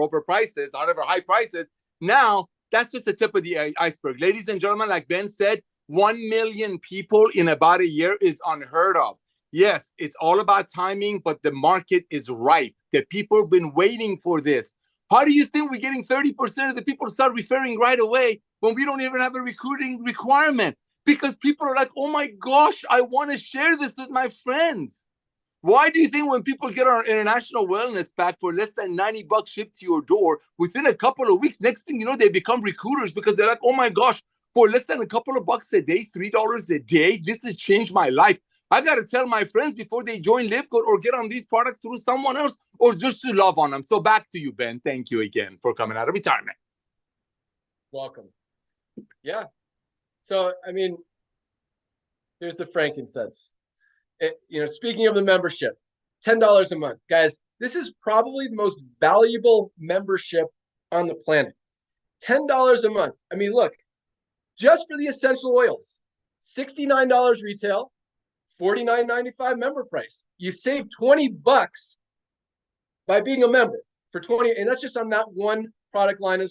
however high prices. Now, that's just the tip of the iceberg. Ladies and gentlemen, like Ben said, 1 million people in about a year is unheard of. Yes, it's all about timing, but the market is ripe. The people have been waiting for this. How do you think we're getting 30% of the people to start referring right away when we don't even have a recruiting requirement? Because people are like, oh my gosh, I want to share this with my friends. Why do you think when people get our international wellness pack for less than $90 shipped to your door, within a couple of weeks, next thing you know, they become recruiters because they're like, oh my gosh, for less than a couple of bucks a day, $3 a day, this has changed my life. I got to tell my friends before they join LiveGood or get on these products through someone else or just to love on them. So back to you, Ben. Thank you again for coming out of retirement. Welcome. Yeah. So, I mean, here's the frankincense. Speaking of the membership, $10 a month. Guys, this is probably the most valuable membership on the planet. $10 a month. I mean, look, just for the essential oils, $69 retail, $49.95 member price. You save $20 by being a member for 20, and that's just on that one product line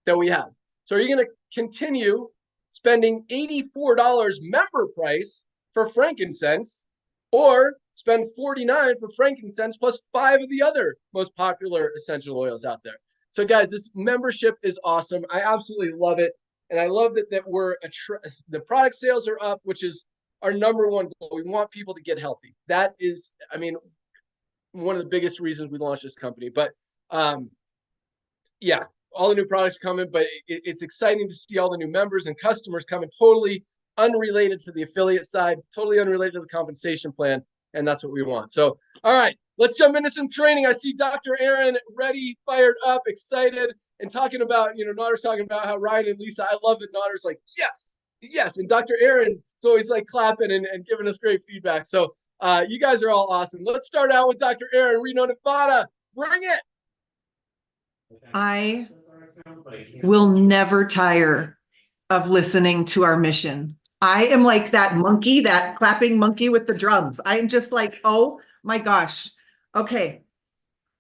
that we have. So are you going to continue spending $84 member price for frankincense, or spend $49 for frankincense plus 5 of the other most popular essential oils out there. So guys, this membership is awesome. I absolutely love it. And I love that the product sales are up, which is our number one goal. We want people to get healthy. That is, I mean, one of the biggest reasons we launched this company. But yeah, all the new products coming, but it's exciting to see all the new members and customers coming totally unrelated to the affiliate side, totally unrelated to the compensation plan. And that's what we want. So, all right, let's jump into some training. I see Dr. Aaron ready, fired up, excited, and talking about, Nader's talking about how Ryan and Lisa, I love that Nader's like, yes, yes. And Dr. Aaron is always like clapping and giving us great feedback. So you guys are all awesome. Let's start out with Dr. Aaron, Reno, Nevada. Bring it. I will never tire of listening to our mission. I am like that monkey, that clapping monkey with the drums. I'm just like, oh my gosh. Okay.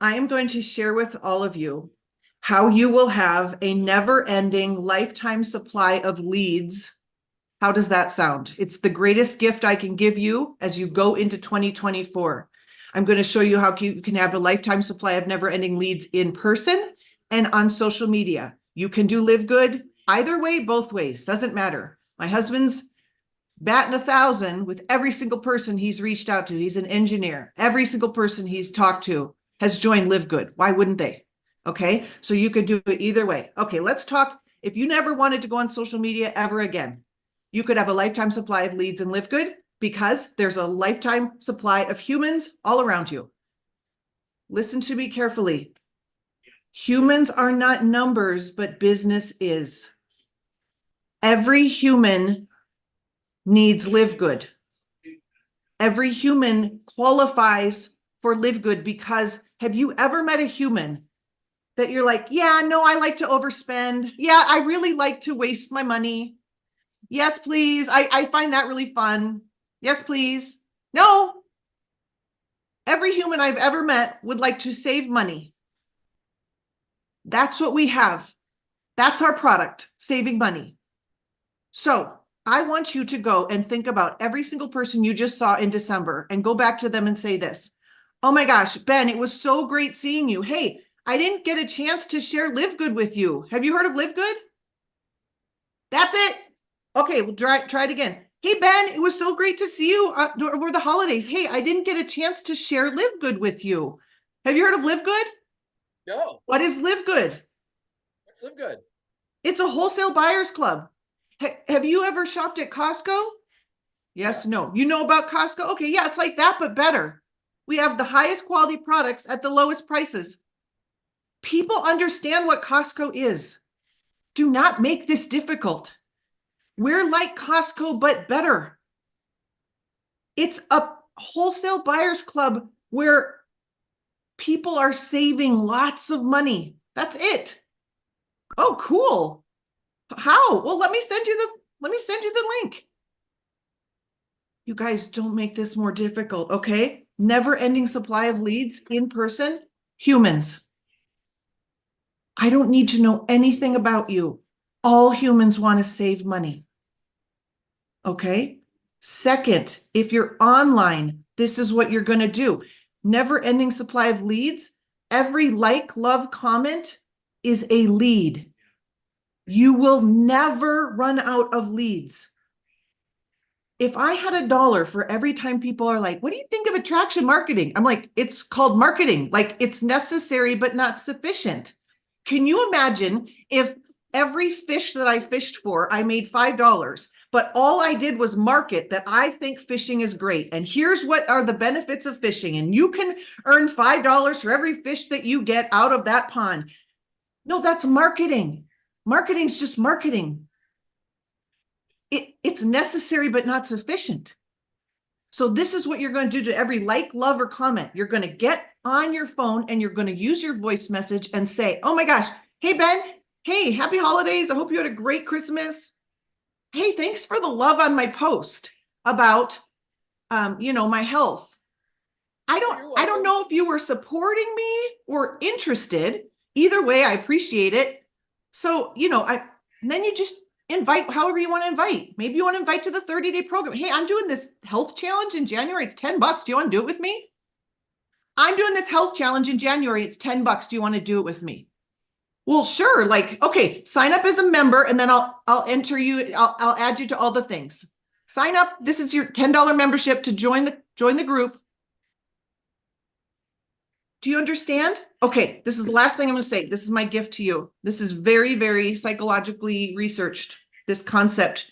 I am going to share with all of you how you will have a never-ending lifetime supply of leads. How does that sound? It's the greatest gift I can give you as you go into 2024. I'm going to show you how you can have a lifetime supply of never-ending leads in person and on social media. You can do LiveGood either way, both ways, doesn't matter. My husband's batting 1,000 with every single person he's reached out to. He's an engineer. Every single person he's talked to has joined LiveGood. Why wouldn't they? Okay, so you could do it either way. Okay, let's talk. If you never wanted to go on social media ever again, you could have a lifetime supply of leads in LiveGood because there's a lifetime supply of humans all around you. Listen to me carefully. Humans are not numbers, but business is. Every human needs LiveGood. Every human qualifies for LiveGood because have you ever met a human that you're like, yeah, no, I like to overspend. Yeah, I really like to waste my money. Yes, please. I find that really fun. Yes, please. No. Every human I've ever met would like to save money. That's what we have. That's our product, saving money. So I want you to go and think about every single person you just saw in December and go back to them and say this. Oh my gosh, Ben, it was so great seeing you. Hey, I didn't get a chance to share LiveGood with you. Have you heard of LiveGood? That's it. Okay, we'll try it again. Hey, Ben, it was so great to see you over the holidays. Hey, I didn't get a chance to share LiveGood with you. Have you heard of LiveGood? No. What is LiveGood? What's LiveGood? It's a wholesale buyers club. Have you ever shopped at Costco? Yes, no. You know about Costco? Okay, yeah, it's like that, but better. We have the highest quality products at the lowest prices. People understand what Costco is. Do not make this difficult. We're like Costco, but better. It's a wholesale buyers club where people are saving lots of money. That's it. Oh, cool. How? Well, let me send you the link. You guys don't make this more difficult, okay? Never-ending supply of leads in person, humans. I don't need to know anything about you. All humans want to save money. Okay? Second, if you're online, this is what you're going to do. Never-ending supply of leads. Every like, love, comment is a lead. You will never run out of leads. If I had $1 for every time people are like, what do you think of attraction marketing? I'm like, it's called marketing. Like, it's necessary, but not sufficient. Can you imagine if every fish that I fished for, I made $5, but all I did was market that I think fishing is great. And here's what are the benefits of fishing. And you can earn $5 for every fish that you get out of that pond. No, that's marketing. Marketing's just marketing. It's necessary, but not sufficient. So this is what you're going to do to every like, love, or comment. You're going to get on your phone and you're going to use your voice message and say, oh my gosh, hey, Ben, hey, happy holidays. I hope you had a great Christmas. Hey, thanks for the love on my post about, my health. I don't know if you were supporting me or interested. Either way, I appreciate it. So, then you just invite however you want to invite. Maybe you want to invite to the 30-day program. Hey, I'm doing this health challenge in January. It's $10. Do you want to do it with me? I'm doing this health challenge in January. It's $10. Do you want to do it with me? Well, sure. Like, okay, sign up as a member and then I'll enter you. I'll add you to all the things. Sign up. This is your $10 membership to join the group. Do you understand? Okay, this is the last thing I'm going to say. This is my gift to you. This is very, very psychologically researched, this concept.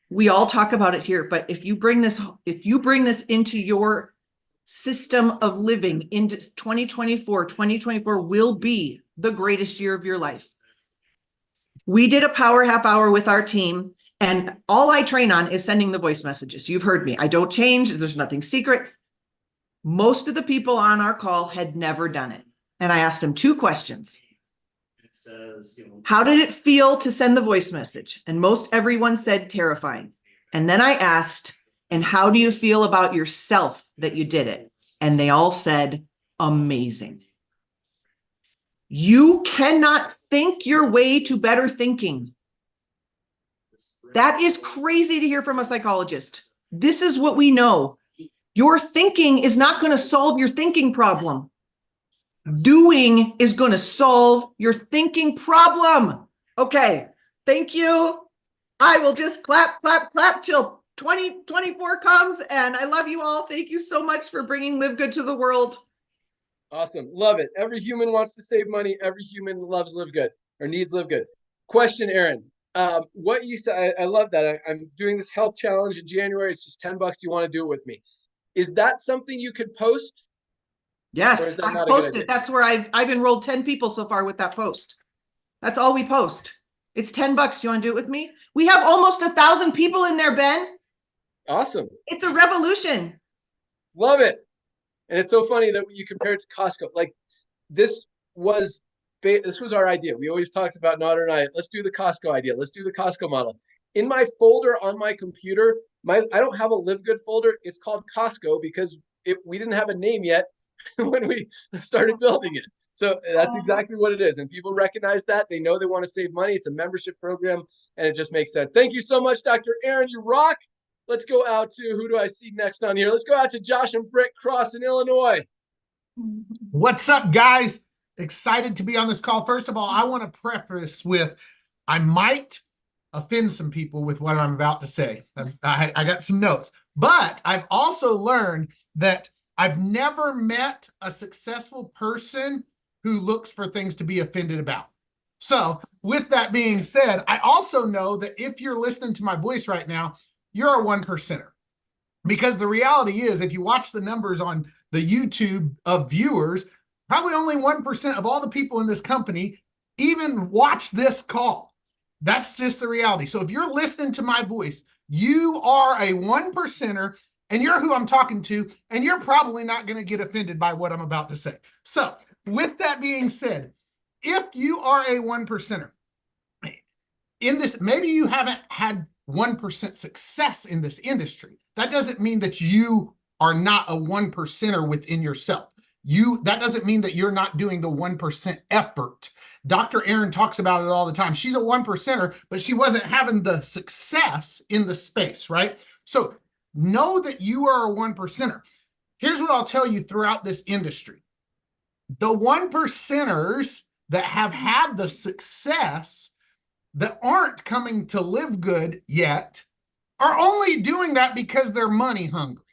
We all talk about it here, but if you bring this into your system of living into 2024 will be the greatest year of your life. We did a power half hour with our team, and all I train on is sending the voice messages. You've heard me. I don't change. There's nothing secret. Most of the people on our call had never done it. And I asked them 2 questions. How did it feel to send the voice message? And most everyone said terrifying. And then I asked, and how do you feel about yourself that you did it? And they all said, amazing. You cannot think your way to better thinking. That is crazy to hear from a psychologist. This is what we know. Your thinking is not going to solve your thinking problem. Doing is going to solve your thinking problem. Okay, thank you. I will just clap, clap, clap till 2024 comes, and I love you all. Thank you so much for bringing Live Good to the world. Awesome. Love it. Every human wants to save money. Every human loves Live Good or needs Live Good. Question, Aaron. What you said, I love that. I'm doing this health challenge in January. It's just $10. Do you want to do it with me? Is that something you could post? Yes, I posted. That's where I've enrolled 10 people so far with that post. That's all we post. It's $10. You want to do it with me? We have almost 1,000 people in there, Ben. Awesome. It's a revolution. Love it. And it's so funny that you compare it to Costco. Like this was our idea. We always talked about Nodder and I, let's do the Costco idea. Let's do the Costco model. In my folder on my computer, I don't have a Live Good folder. It's called Costco because we didn't have a name yet when we started building it. So that's exactly what it is. And people recognize that. They know they want to save money. It's a membership program, and it just makes sense. Thank you so much, Dr. Aaron. You rock. Let's go out to, who do I see next on here? Let's go out to Josh and Britt Cross in Illinois. What's up, guys? Excited to be on this call. First of all, I want to preface with, I might offend some people with what I'm about to say. I got some notes, but I've also learned that I've never met a successful person who looks for things to be offended about. So with that being said, I also know that if you're listening to my voice right now, you're a 1%er. Because the reality is, if you watch the numbers on the YouTube of viewers, probably only 1% of all the people in this company even watch this call. That's just the reality. So if you're listening to my voice, you are a 1%er, and you're who I'm talking to, and you're probably not going to get offended by what I'm about to say. So with that being said, if you are a 1%er in this, maybe you haven't had 1% success in this industry. That doesn't mean that you are not a 1%er within yourself. That doesn't mean that you're not doing the 1% effort. Dr. Aaron talks about it all the time. She's a 1%er, but she wasn't having the success in the space, right? So know that you are a 1%er. Here's what I'll tell you throughout this industry. The 1%ers that have had the success that aren't coming to Live Good yet are only doing that because they're money hungry.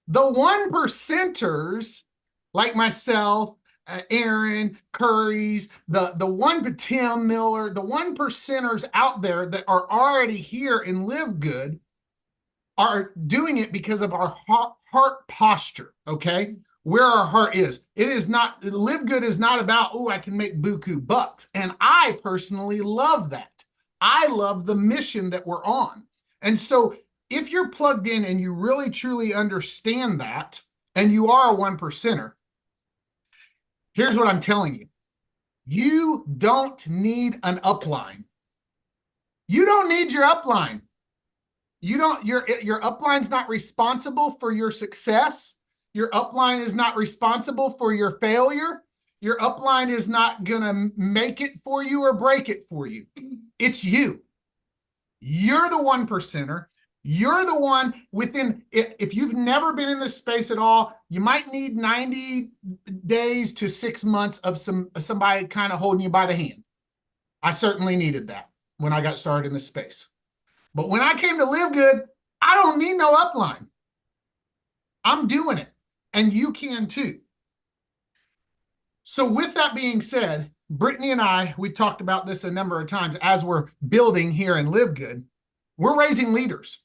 The 1%ers like myself, Aaron, Curry's, Tim Miller, the 1%ers out there that are already here in Live Good are doing it because of our heart posture, okay? Where our heart is. It is not, Live Good is not about, oh, I can make buku bucks. And I personally love that. I love the mission that we're on. And so if you're plugged in and you really truly understand that, and you are a 1%er, here's what I'm telling you. You don't need an upline. You don't need your upline. Your upline's not responsible for your success. Your upline is not responsible for your failure. Your upline is not going to make it for you or break it for you. It's you. You're the 1%er. You're the one within, if you've never been in this space at all, you might need 90 days to 6 months of somebody kind of holding you by the hand. I certainly needed that when I got started in this space. But when I came to LiveGood, I don't need no upline. I'm doing it, and you can too. So with that being said, Brittany and I, we've talked about this a number of times as we're building here in LiveGood, we're raising leaders.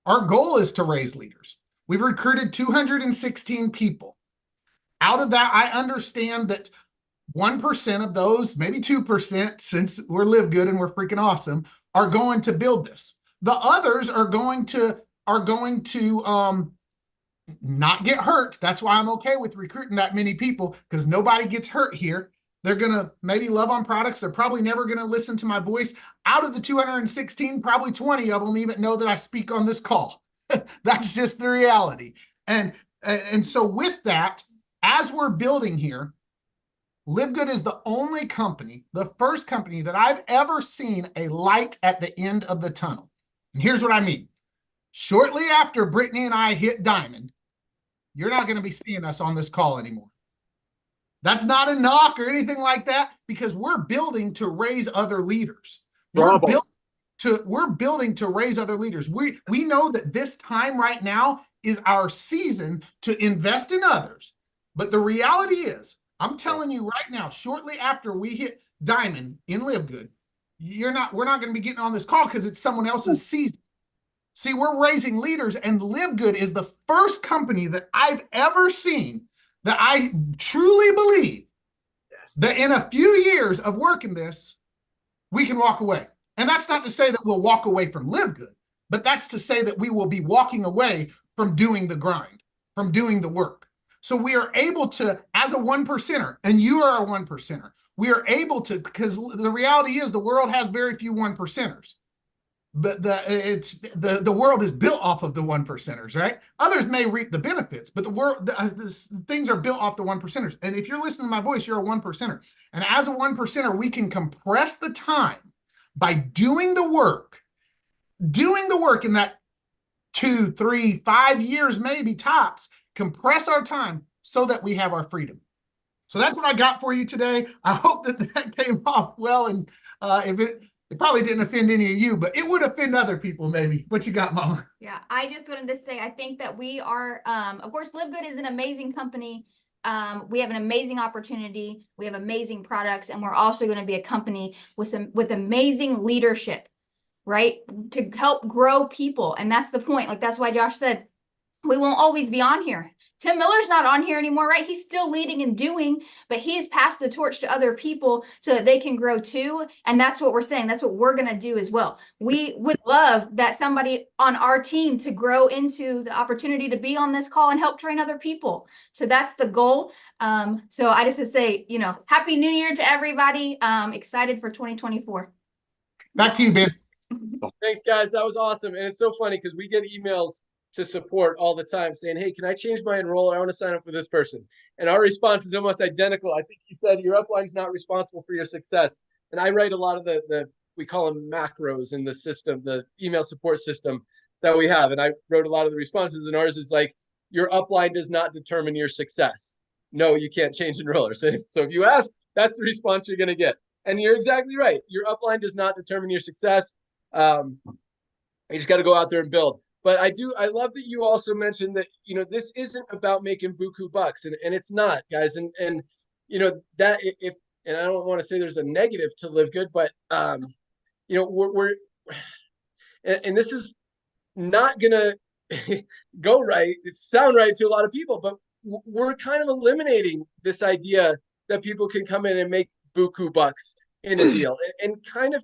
Our goal is to raise leaders. We've recruited 216 people. Out of that, I understand that 1% of those, maybe 2%, since we're LiveGood and we're freaking awesome, are going to build this. The others are going to not get hurt. That's why I'm okay with recruiting that many people, because nobody gets hurt here. They're going to maybe love on products. They're probably never going to listen to my voice. Out of the 216, probably 20 of them even know that I speak on this call. That's just the reality. And so with that, as we're building here, LiveGood is the only company, the first company that I've ever seen a light at the end of the tunnel. And here's what I mean. Shortly after Brittany and I hit diamond, you're not going to be seeing us on this call anymore. That's not a knock or anything like that, because we're building to raise other leaders. We're building to raise other leaders. We know that this time right now is our season to invest in others. But the reality is, I'm telling you right now, shortly after we hit diamond in LiveGood, we're not going to be getting on this call because it's someone else's season. See, we're raising leaders, and LiveGood is the first company that I've ever seen that I truly believe that in a few years of working this, we can walk away. And that's not to say that we'll walk away from LiveGood, but that's to say that we will be walking away from doing the grind, from doing the work. So we are able to, as a 1%er, and you are a 1%er, we are able to, because the reality is the world has very few 1%ers. But the world is built off of the 1%ers, right? Others may reap the benefits, but the things are built off the 1%ers. And if you're listening to my voice, you're a 1%er. And as a 1%er, we can compress the time by doing the work in that 2, 3, 5 years, maybe tops, compress our time so that we have our freedom. So that's what I got for you today. I hope that came off well. And if it probably didn't offend any of you, but it would offend other people maybe. What you got, Mama? Yeah, I just wanted to say, I think that we are, of course, LiveGood is an amazing company. We have an amazing opportunity. We have amazing products, and we're also going to be a company with amazing leadership, right? To help grow people. And that's the point. Like, that's why Josh said, we won't always be on here. Tim Miller's not on here anymore, right? He's still leading and doing, but he has passed the torch to other people so that they can grow too. And that's what we're saying. That's what we're going to do as well. We would love that somebody on our team to grow into the opportunity to be on this call and help train other people. So that's the goal. So I just would say, Happy New Year to everybody. Excited for 2024. Back to you, Ben. Thanks, guys. That was awesome. And it's so funny because we get emails to support all the time saying, hey, can I change my enroller? I want to sign up for this person. And our response is almost identical. I think you said your upline's not responsible for your success. And I write a lot of we call them macros in the system, the email support system that we have. And I wrote a lot of the responses, and ours is like, your upline does not determine your success. No, you can't change enrollers. So if you ask, that's the response you're going to get. And you're exactly right. Your upline does not determine your success. You just got to go out there and build. But I love that you also mentioned that, this isn't about making buku bucks, and it's not, guys. And that and I don't want to say there's a negative to LiveGood, but we're and this is not gonna sound right to a lot of people, but we're kind of eliminating this idea that people can come in and make buku bucks in a deal, and kind of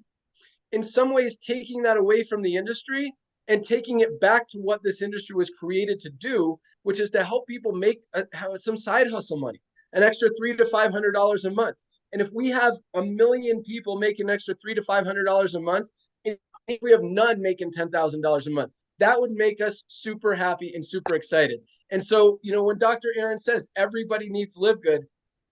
in some ways taking that away from the industry and taking it back to what this industry was created to do, which is to help people make some side hustle money, an extra $300 to $500 a month. And if we have 1 million people making an extra $300 to $500 a month, and if we have none making $10,000 a month, that would make us super happy and super excited. And so, when Dr. Aaron says everybody needs LiveGood,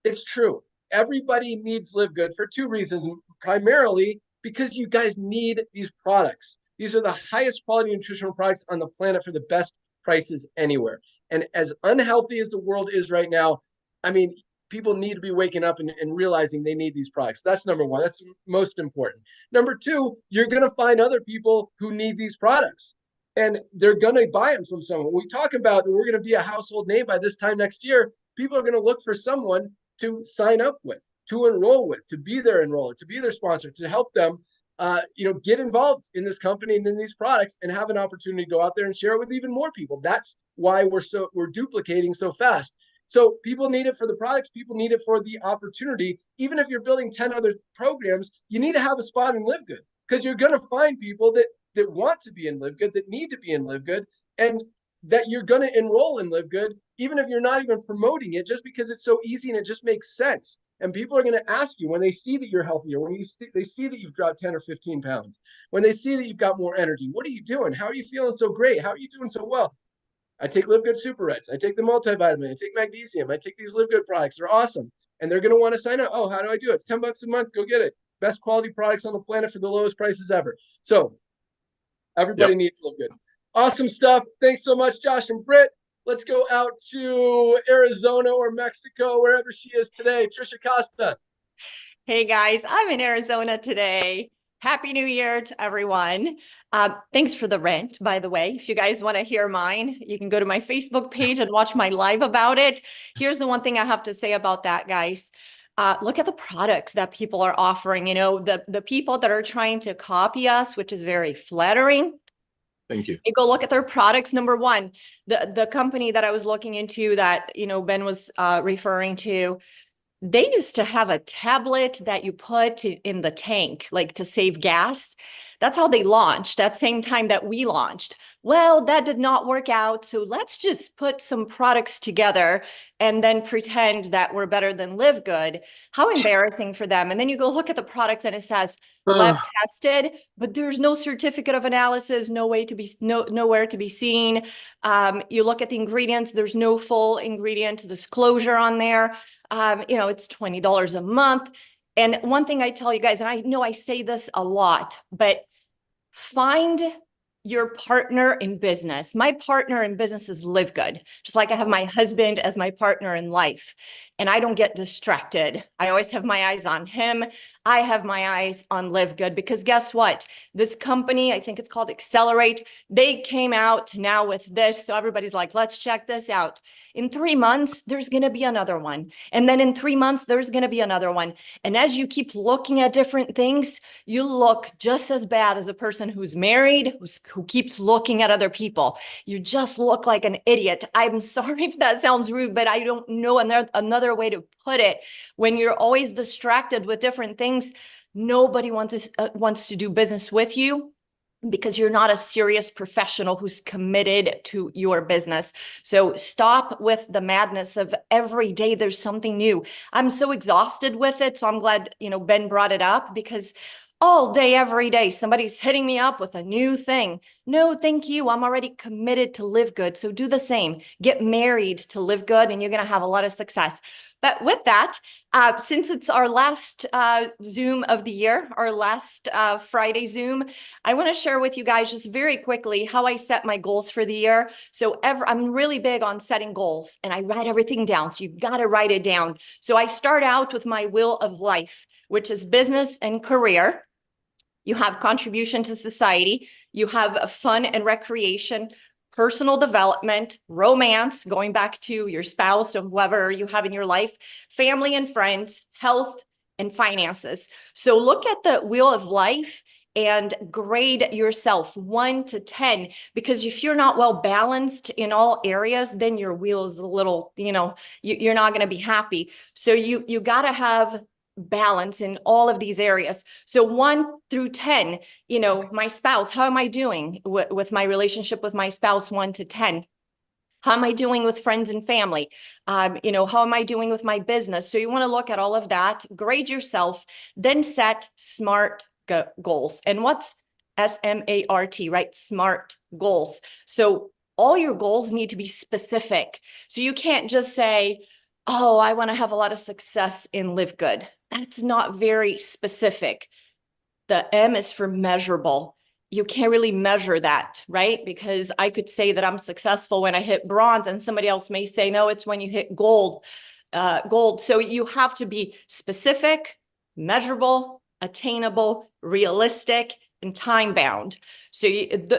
it's true. Everybody needs LiveGood for two reasons, primarily because you guys need these products. These are the highest quality nutritional products on the planet for the best prices anywhere. And as unhealthy as the world is right now, I mean, people need to be waking up and realizing they need these products. That's number one. That's most important. Number two, you're going to find other people who need these products, and they're going to buy them from someone. We talk about that we're going to be a household name by this time next year. People are going to look for someone to sign up with, to enroll with, to be their enroller, to be their sponsor, to help them get involved in this company and in these products and have an opportunity to go out there and share it with even more people. That's why we're duplicating so fast. So people need it for the products. People need it for the opportunity. Even if you're building 10 other programs, you need to have a spot in LiveGood, because you're going to find people that want to be in LiveGood, that need to be in LiveGood, and that you're going to enroll in LiveGood, even if you're not even promoting it, just because it's so easy and it just makes sense. And people are going to ask you when they see that you're healthier, when they see that you've dropped 10 or 15 pounds, when they see that you've got more energy. What are you doing? How are you feeling so great? How are you doing so well? I take LiveGood Super Reds. I take the multivitamin. I take magnesium. I take these LiveGood products. They're awesome. And they're going to want to sign up. Oh, how do I do it? It's $10 a month. Go get it. Best quality products on the planet for the lowest prices ever. So everybody needs LiveGood. Awesome stuff. Thanks so much, Josh and Britt. Let's go out to Arizona or Mexico, wherever she is today. Trisha Costa. Hey guys, I'm in Arizona today. Happy New Year to everyone. Thanks for the rant, by the way. If you guys want to hear mine, you can go to my Facebook page and watch my live about it. Here's the one thing I have to say about that, guys. Look at the products that people are offering. The people that are trying to copy us, which is very flattering. Thank you. You go look at their products. Number one, the company that I was looking into that, Ben was referring to, they used to have a tablet that you put in the tank, like to save gas. That's how they launched at the same time that we launched. Well, that did not work out. So let's just put some products together and then pretend that we're better than LiveGood. How embarrassing for them. And then you go look at the products and it says lab tested, but there's no certificate of analysis, nowhere to be seen. You look at the ingredients, there's no full ingredient disclosure on there. It's $20 a month. And one thing I tell you guys, and I know I say this a lot, but find your partner in business. My partner in business is LiveGood, just like I have my husband as my partner in life. And I don't get distracted. I always have my eyes on him. I have my eyes on LiveGood, because guess what? This company, I think it's called Accelerate, they came out now with this. So everybody's like, let's check this out. In 3 months, there's going to be another one. And then in 3 months, there's going to be another one. And as you keep looking at different things, you look just as bad as a person who's married, who keeps looking at other people. You just look like an idiot. I'm sorry if that sounds rude, but I don't know another way to put it. When you're always distracted with different things, nobody wants to do business with you, because you're not a serious professional who's committed to your business. So stop with the madness of every day there's something new. I'm so exhausted with it. So I'm glad, Ben brought it up, because all day, every day, somebody's hitting me up with a new thing. No, thank you. I'm already committed to LiveGood. So do the same. Get married to LiveGood and you're going to have a lot of success. But with that, since it's our last Zoom of the year, our last Friday Zoom, I want to share with you guys just very quickly how I set my goals for the year. So I'm really big on setting goals, and I write everything down. So you've got to write it down. So I start out with my wheel of life, which is business and career. You have contribution to society. You have fun and recreation, personal development, romance, going back to your spouse or whoever you have in your life, family and friends, health, and finances. So look at the wheel of life and grade yourself 1 to 10, because if you're not well balanced in all areas, then your wheel is a little, you're not going to be happy. So you got to have balance in all of these areas. So 1 through 10, my spouse, how am I doing with my relationship with my spouse? 1 to 10. How am I doing with friends and family? How am I doing with my business? So you want to look at all of that, grade yourself, then set SMART goals. And what's SMART, right? SMART goals. So all your goals need to be specific. So you can't just say, oh, I want to have a lot of success in LiveGood. That's not very specific. The M is for measurable. you can't really measure that, right? Because I could say that I'm successful when I hit bronze, and somebody else may say, no, it's when you hit gold. So you have to be specific, measurable, attainable, realistic, and time bound. So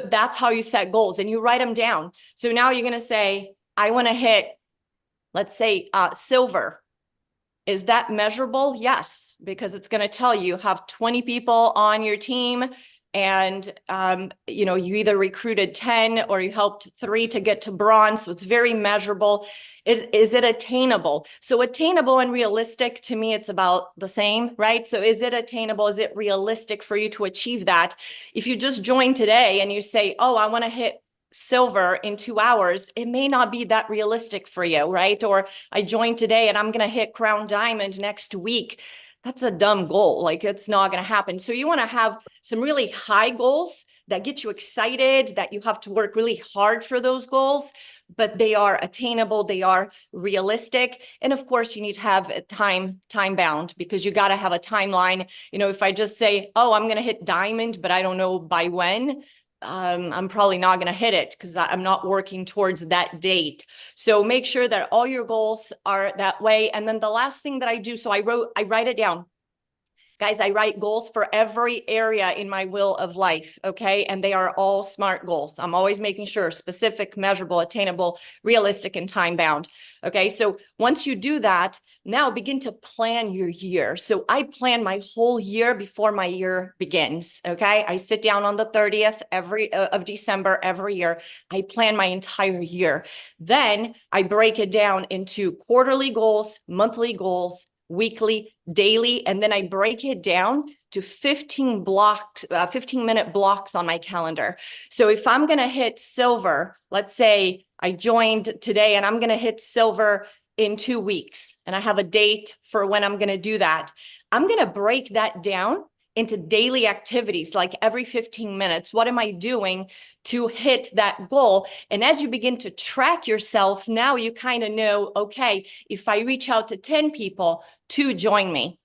that's how you set goals, and you write them down. So now you're going to say, I want to hit, let's say, silver. Is that measurable? Yes, because it's going to tell you have 20 people on your team, and you either recruited 10 or you helped 3 to get to bronze. So it's very measurable. Is it attainable? So attainable and realistic, to me, it's about the same, right? So is it attainable? Is it realistic for you to achieve that? If you just join today and you say, oh, I want to hit silver in 2 hours, it may not be that realistic for you, right? Or I joined today and I'm going to hit crown diamond next week. That's a dumb goal. Like, it's not going to happen. So you want to have some really high goals that get you excited, that you have to work really hard for those goals, but they are attainable, they are realistic. And of course, you need to have a time bound, because you got to have a timeline. If I just say, oh, I'm going to hit diamond, but I don't know by when, I'm probably not going to hit it because I'm not working towards that date. So make sure that all your goals are that way. And then the last thing that I do, so I write it down. Guys, I write goals for every area in my wheel of life, okay? And they are all SMART goals. I'm always making sure specific, measurable, attainable, realistic, and time bound, okay? So once you do that, now begin to plan your year. So I plan my whole year before my year begins, okay? I sit down on the 30th of December every year. I plan my entire year. Then I break it down into quarterly goals, monthly goals, weekly, daily, and then I break it down to 15-minute blocks on my calendar. So if I'm going to hit silver, let's say I joined today and I'm going to hit silver in 2 weeks, and I have a date for when I'm going to do that, I'm going to break that down into daily activities, like every 15 minutes. What am I doing to hit that goal? And as you begin to track yourself, now you kind of know, okay, if I reach out to 10 people, 2 join me.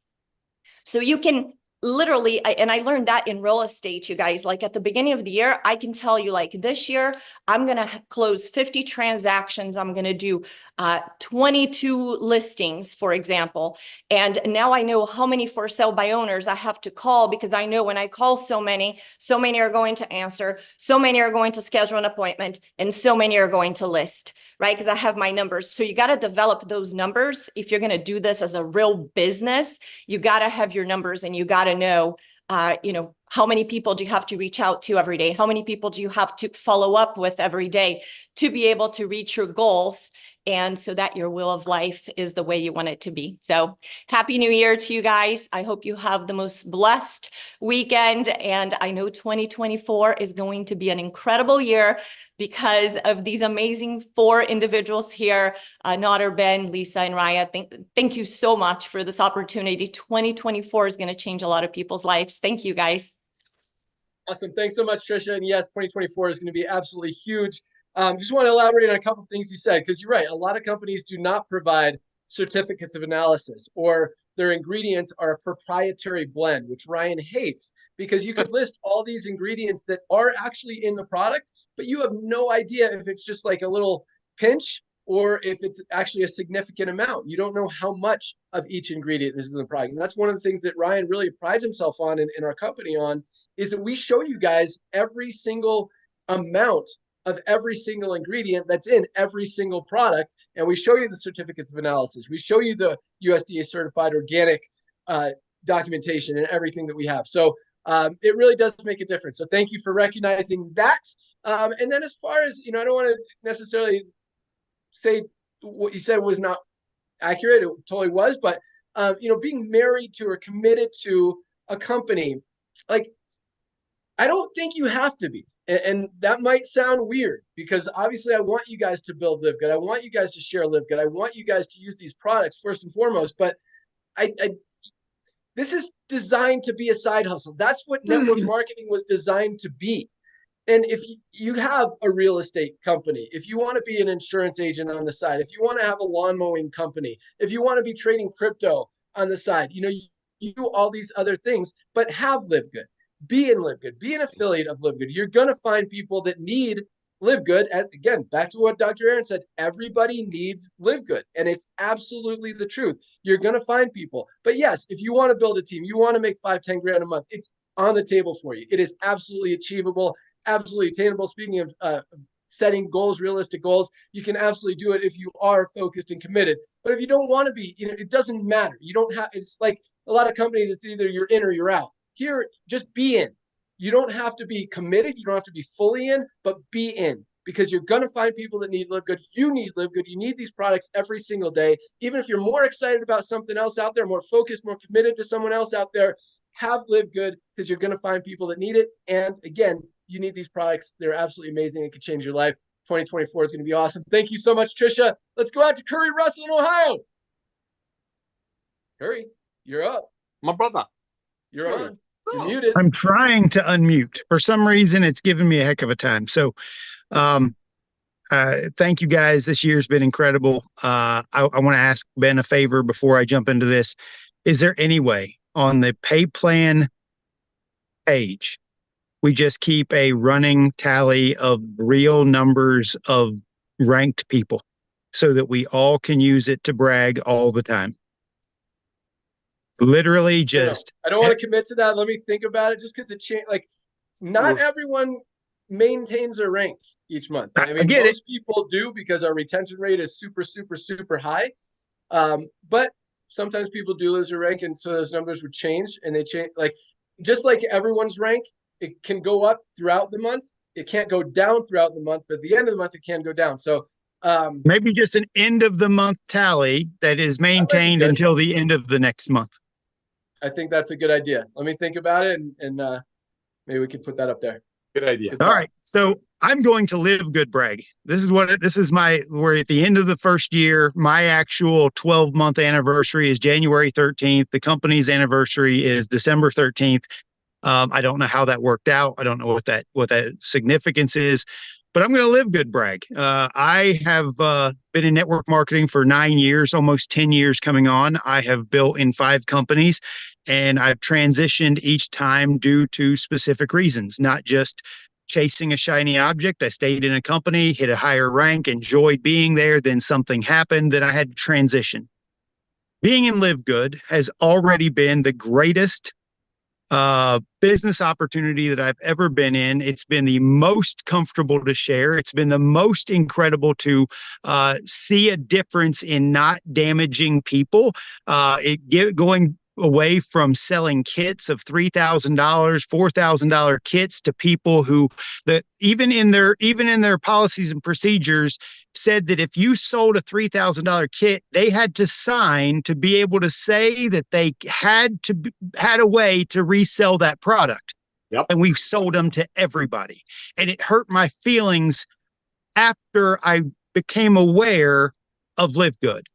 So you can literally, and I learned that in real estate, you guys, like at the beginning of the year, I can tell you, like, this year, I'm going to close 50 transactions. I'm going to do 22 listings, for example. And now I know how many for sale by owners I have to call, because I know when I call so many are going to answer, so many are going to schedule an appointment, and so many are going to list, right? Because I have my numbers. So you got to develop those numbers. If you're going to do this as a real business, you got to have your numbers, and you got to know, how many people do you have to reach out to every day? How many people do you have to follow up with every day to be able to reach your goals, and so that your wheel of life is the way you want it to be? So happy New Year to you guys. I hope you have the most blessed weekend. And I know 2024 is going to be an incredible year because of these amazing 4 individuals here, Nader, Ben, Lisa, and Raya. Thank you so much for this opportunity. 2024 is going to change a lot of people's lives. Thank you, guys. Awesome. Thanks so much, Trisha. And yes, 2024 is going to be absolutely huge. Just want to elaborate on a couple of things you said, because you're right. A lot of companies do not provide certificates of analysis, or their ingredients are a proprietary blend, which Ryan hates, because you could list all these ingredients that are actually in the product, but you have no idea if it's just like a little pinch or if it's actually a significant amount. You don't know how much of each ingredient is in the product. And that's one of the things that Ryan really prides himself on in our company on, is that we show you guys every single amount of every single ingredient that's in every single product. And we show you the certificates of analysis. We show you the USDA certified organic documentation and everything that we have. So it really does make a difference. So thank you for recognizing that. And then as far as, I don't want to necessarily say what you said was not accurate. It totally was. But, being married to or committed to a company, like, I don't think you have to be. And that might sound weird, because obviously I want you guys to build LiveGood. I want you guys to share LiveGood. I want you guys to use these products first and foremost. But this is designed to be a side hustle. That's what network marketing was designed to be. And if you have a real estate company, if you want to be an insurance agent on the side, if you want to have a lawn mowing company, if you want to be trading crypto on the side, you do all these other things, but have LiveGood. be in LiveGood, be an affiliate of LiveGood. You're going to find people that need LiveGood. And again, back to what Dr. Aaron said, everybody needs LiveGood. And it's absolutely the truth. You're going to find people. But yes, if you want to build a team, you want to make 5-10 grand a month, it's on the table for you. It is absolutely achievable, absolutely attainable. Speaking of setting goals, realistic goals, you can absolutely do it if you are focused and committed. But if you don't want to be, it doesn't matter. You don't have, it's like a lot of companies, it's either you're in or you're out. Here, just be in. You don't have to be committed. You don't have to be fully in, but be in, because you're going to find people that need LiveGood. You need LiveGood. You need these products every single day. Even if you're more excited about something else out there, more focused, more committed to someone else out there, have LiveGood, because you're going to find people that need it. And again, you need these products. They're absolutely amazing. It could change your life. 2024 is going to be awesome. Thank you so much, Trisha. Let's go out to Curry Russell in Ohio. Curry, you're up. My brother. You're on. You're muted. I'm trying to unmute. For some reason, it's giving me a heck of a time. So thank you guys. This year's been incredible. I want to ask Ben a favor before I jump into this. Is there any way on the pay plan page, we just keep a running tally of real numbers of ranked people so that we all can use it to brag all the time? Literally just. I don't want to commit to that. Let me think about it, just because it changed. Like, not everyone maintains a rank each month. I mean, most people do, because our retention rate is super, super, super high. But sometimes people do lose their rank, and so those numbers would change, and they change. Like, just like everyone's rank, it can go up throughout the month. It can't go down throughout the month, but at the end of the month, it can go down. So maybe just an end of the month tally that is maintained until the end of the next month. I think that's a good idea. Let me think about it, and maybe we can put that up there. Good idea. All right. So I'm going to LiveGood brag. We're at the end of the first year. My actual 12-month anniversary is January 13th. The company's anniversary is December 13th. I don't know how that worked out. I don't know what that significance is, but I'm going to LiveGood brag. I have been in network marketing for 9 years, almost 10 years coming on. I have built in 5 companies, and I've transitioned each time due to specific reasons, not just chasing a shiny object. I stayed in a company, hit a higher rank, enjoyed being there, then something happened that I had to transition. Being in LiveGood has already been the greatest business opportunity that I've ever been in. It's been the most comfortable to share. It's been the most incredible to see a difference in not damaging people. Going away from selling kits of $3,000, $4,000 kits to people who, that even in their policies and procedures, said that if you sold a $3,000 kit, they had to sign to be able to say that they had a way to resell that product. Yep. And we sold them to everybody. And it hurt my feelings after I became aware of LiveGood.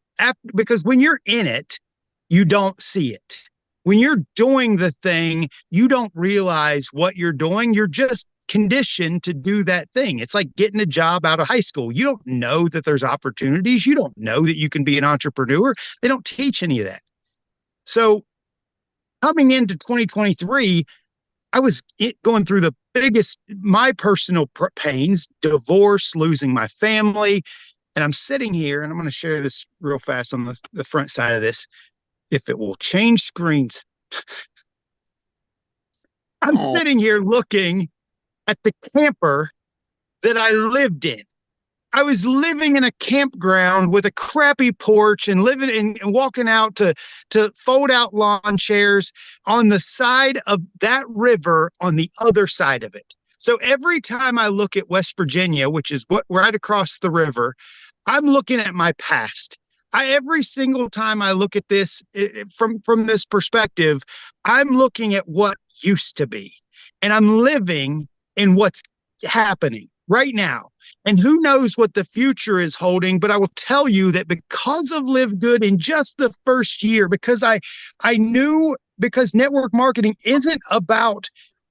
Because when you're in it, you don't see it. When you're doing the thing, you don't realize what you're doing. You're just conditioned to do that thing. It's like getting a job out of high school. You don't know that there's opportunities. You don't know that you can be an entrepreneur. They don't teach any of that. So coming into 2023, I was going through the biggest, my personal pains, divorce, losing my family. And I'm sitting here, and I'm going to share this real fast on the front side of this. If it will change screens. I'm sitting here looking at the camper that I lived in. I was living in a campground with a crappy porch and living and walking out to fold out lawn chairs on the side of that river on the other side of it. So every time I look at West Virginia, which is right across the river, I'm looking at my past. Every single time I look at this from this perspective, I'm looking at what used to be, and I'm living in what's happening right now. And who knows what the future is holding, but I will tell you that because of LiveGood in just the first year, because I knew, because network marketing isn't about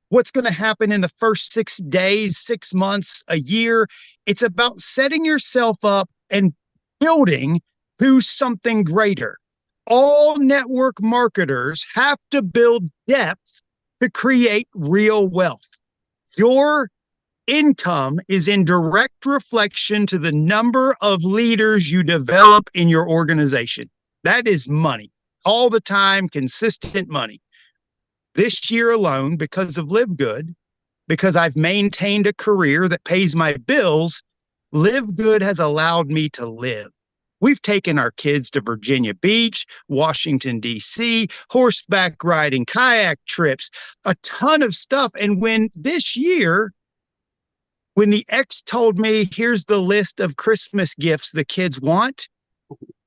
what's going to happen in the first 6 days, 6 months, a year. It's about setting yourself up and building to something greater. All network marketers have to build depth to create real wealth. Your income is in direct reflection to the number of leaders you develop in your organization. That is money, all the time, consistent money. This year alone, because of LiveGood, because I've maintained a career that pays my bills, LiveGood has allowed me to live. We've taken our kids to Virginia Beach, Washington, D.C., horseback riding, kayak trips, a ton of stuff. And when this year, when the ex told me, here's the list of Christmas gifts the kids want,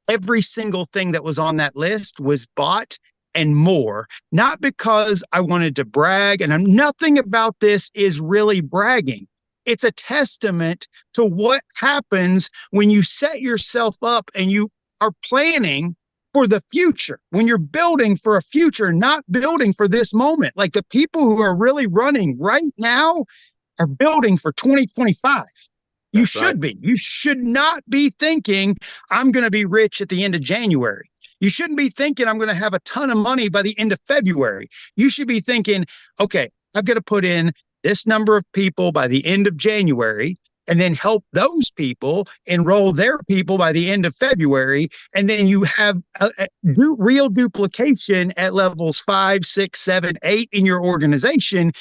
every single thing that was on that list was bought and more. Not because I wanted to brag, and nothing about this is really bragging. It's a testament to what happens when you set yourself up and you are planning for the future, when you're building for a future, not building for this moment. Like the people who are really running right now are building for 2025. You should be. You should not be thinking, I'm going to be rich at the end of January. You shouldn't be thinking, I'm going to have a ton of money by the end of February. You should be thinking, okay, I've got to put in this number of people by the end of January, and then help those people enroll their people by the end of February. And then you have real duplication at levels 5, 6, 7, 8 in your organization.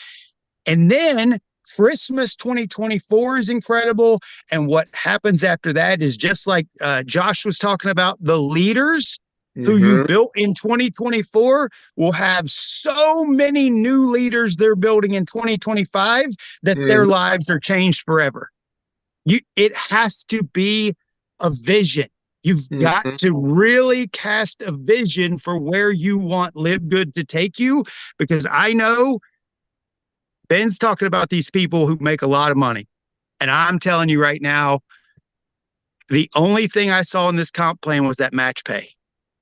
And then Christmas 2024 is incredible. And what happens after that is just like Josh was talking about, the leaders who you built in 2024 will have so many new leaders they're building in 2025 that their lives are changed forever. It has to be a vision. You've got to really cast a vision for where you want LiveGood to take you, because I know Ben's talking about these people who make a lot of money. And I'm telling you right now, the only thing I saw in this comp plan was that match pay.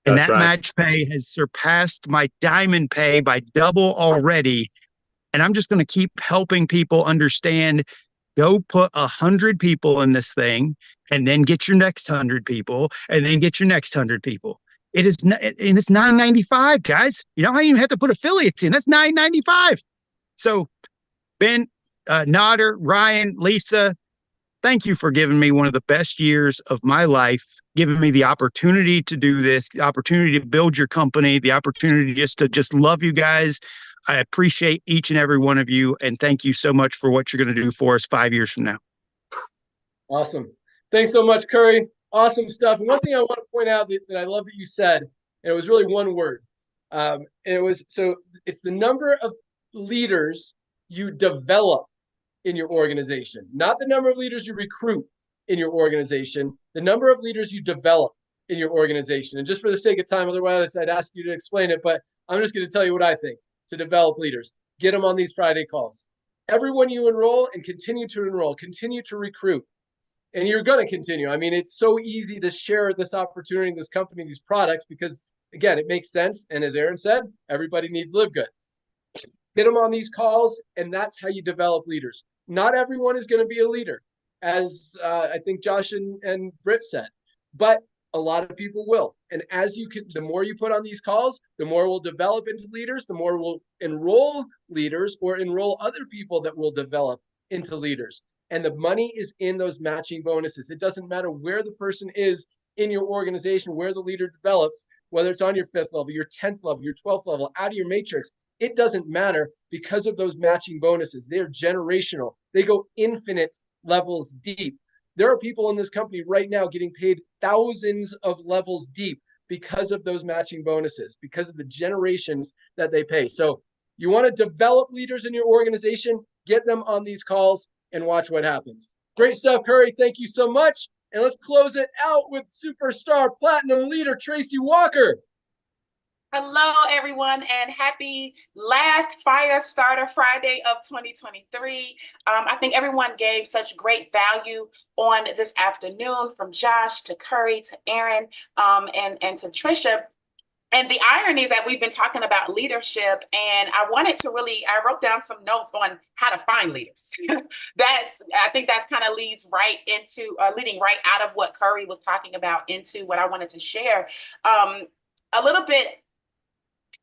And that match pay has surpassed my diamond pay by double already. And I'm just going to keep helping people understand, go put 100 people in this thing, and then get your next 100 people, and then get your next 100 people. It's $9.95, guys. You don't even have to put affiliates in. That's $9.95. So Ben, Nodder, Ryan, Lisa, thank you for giving me one of the best years of my life, giving me the opportunity to do this, the opportunity to build your company, the opportunity just love you guys. I appreciate each and every one of you, and thank you so much for what you're going to do for us 5 years from now. Awesome. Thanks so much, Curry. Awesome stuff. And one thing I want to point out that I love that you said, and it was really one word. And it's the number of leaders you develop in your organization, not the number of leaders you recruit in your organization, the number of leaders you develop in your organization. And just for the sake of time, otherwise I'd ask you to explain it, but I'm just going to tell you what I think. To develop leaders, get them on these Friday calls. Everyone you enroll, and continue to enroll, continue to recruit. And you're going to continue. I mean, it's so easy to share this opportunity, this company, these products, because again, it makes sense. And as Aaron said, everybody needs LiveGood. Get them on these calls, and that's how you develop leaders. Not everyone is going to be a leader, as I think Josh and Britt said, but a lot of people will. And the more you put on these calls, the more we'll develop into leaders, the more we'll enroll leaders or enroll other people that will develop into leaders. And the money is in those matching bonuses. It doesn't matter where the person is in your organization, where the leader develops, whether it's on your 5th level, your 10th level, your 12th level, out of your matrix. It doesn't matter because of those matching bonuses. They're generational. They go infinite levels deep. There are people in this company right now getting paid thousands of levels deep because of those matching bonuses, because of the generations that they pay. So you want to develop leaders in your organization, get them on these calls, and watch what happens. Great stuff, Curry. Thank you so much. And let's close it out with superstar platinum leader, Tracy Walker. Hello, everyone, and happy last Firestarter Friday of 2023. I think everyone gave such great value on this afternoon, from Josh to Curry to Aaron and to Trisha. And the irony is that we've been talking about leadership, and I wrote down some notes on how to find leaders. I think that's kind of leading right out of what Curry was talking about into what I wanted to share. A little bit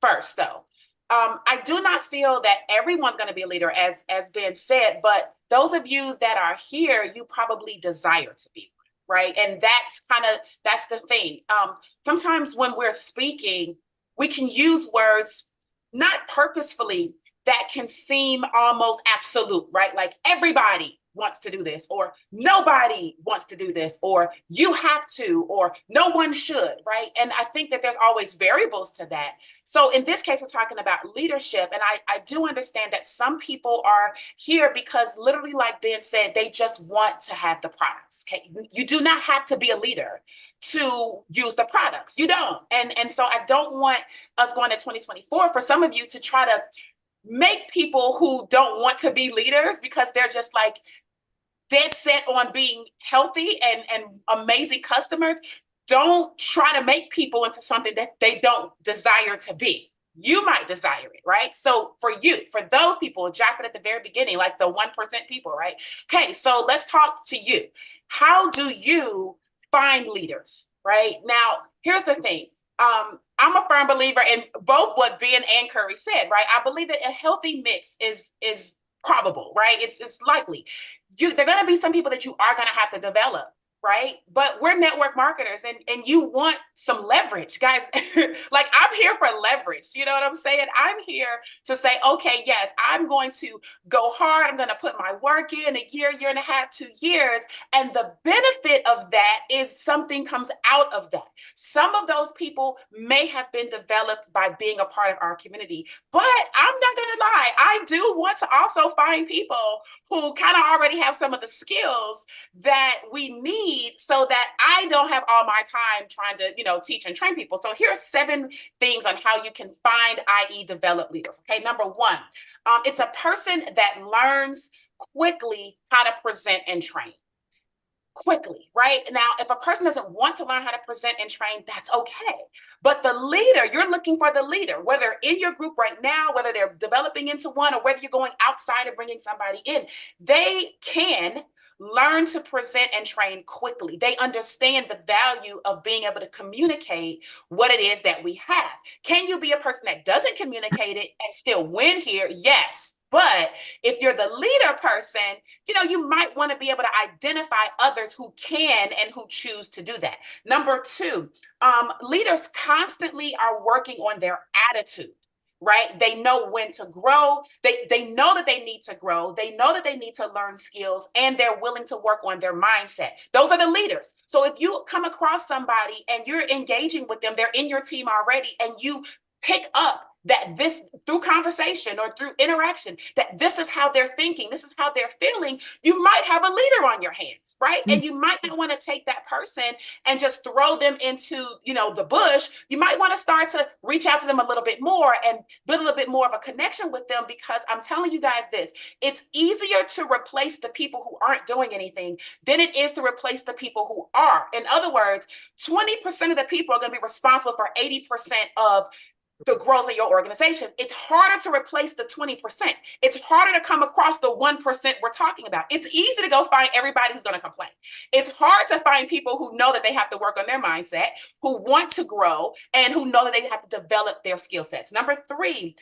first, though, I do not feel that everyone's going to be a leader, as Ben said, but those of you that are here, you probably desire to be one, right? And that's the thing. Sometimes when we're speaking, we can use words not purposefully that can seem almost absolute, right? Like everybody wants to do this, or nobody wants to do this, or you have to, or no one should, right? And I think that there's always variables to that. So in this case, we're talking about leadership. And I do understand that some people are here because literally, like Ben said, they just want to have the products. Okay. You do not have to be a leader to use the products. You don't. And so I don't want us going to 2024 for some of you to try to make people who don't want to be leaders because they're just like dead set on being healthy and amazing customers. Don't try to make people into something that they don't desire to be. You might desire it, right? So for those people, Josh said at the very beginning, like the 1% people, right? Okay, so let's talk to you. How do you find leaders, right? Now, here's the thing. I'm a firm believer in both what Ben and Curry said, right? I believe that a healthy mix is probable, right? It's likely. There are going to be some people that you are going to have to develop, right? But we're network marketers and you want some leverage, guys. Like I'm here for leverage. You know what I'm saying? I'm here to say, okay, yes, I'm going to go hard. I'm going to put my work in a year and a half, 2 years. And the benefit of that is something comes out of that. Some of those people may have been developed by being a part of our community, but I'm not going to lie. I do want to also find people who kind of already have some of the skills that we need so that I don't have all my time trying to, teach and train people. So here are 7 things on how you can find, i.e. develop leaders. Okay. Number 1, it's a person that learns quickly how to present and train. Quickly, right? Now, if a person doesn't want to learn how to present and train, that's okay. But the leader, you're looking for the leader, whether in your group right now, whether they're developing into one, or whether you're going outside and bringing somebody in, they can learn to present and train quickly. They understand the value of being able to communicate what it is that we have. Can you be a person that doesn't communicate it and still win here? Yes. But if you're the leader person, you might want to be able to identify others who can and who choose to do that. Number 2, leaders constantly are working on their attitude. Right? They know when to grow. They know that they need to grow. They know that they need to learn skills, and they're willing to work on their mindset. Those are the leaders. So if you come across somebody and you're engaging with them, they're in your team already, and you pick up that this through conversation or through interaction, that this is how they're thinking, this is how they're feeling, you might have a leader on your hands, right? And you might not want to take that person and just throw them into, the bush. You might want to start to reach out to them a little bit more and build a little bit more of a connection with them, because I'm telling you guys this, it's easier to replace the people who aren't doing anything than it is to replace the people who are. In other words, 20% of the people are going to be responsible for 80% of the growth of your organization. It's harder to replace the 20%. It's harder to come across the 1% we're talking about. It's easy to go find everybody who's going to complain. It's hard to find people who know that they have to work on their mindset, who want to grow, and who know that they have to develop their skill sets. Number 3,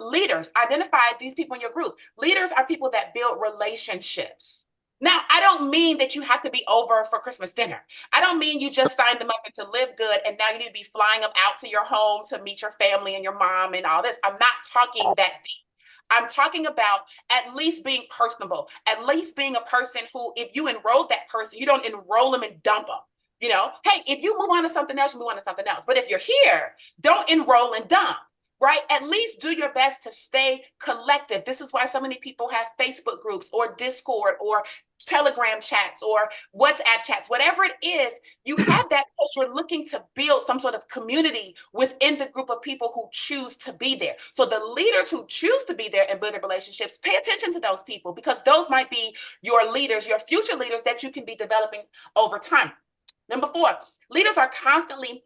leaders. Identify these people in your group. Leaders are people that build relationships. Now, I don't mean that you have to be over for Christmas dinner. I don't mean you just signed them up into LiveGood and now you need to be flying them out to your home to meet your family and your mom and all this. I'm not talking that deep. I'm talking about at least being personable, at least being a person who, if you enroll that person, you don't enroll them and dump them. Hey, if you move on to something else, you move on to something else. But if you're here, don't enroll and dump. Right? At least do your best to stay collective. This is why so many people have Facebook groups or Discord or Telegram chats or WhatsApp chats, whatever it is, you have that because you're looking to build some sort of community within the group of people who choose to be there. So the leaders who choose to be there and build their relationships, pay attention to those people, because those might be your leaders, your future leaders that you can be developing over time. Number 4, leaders are constantly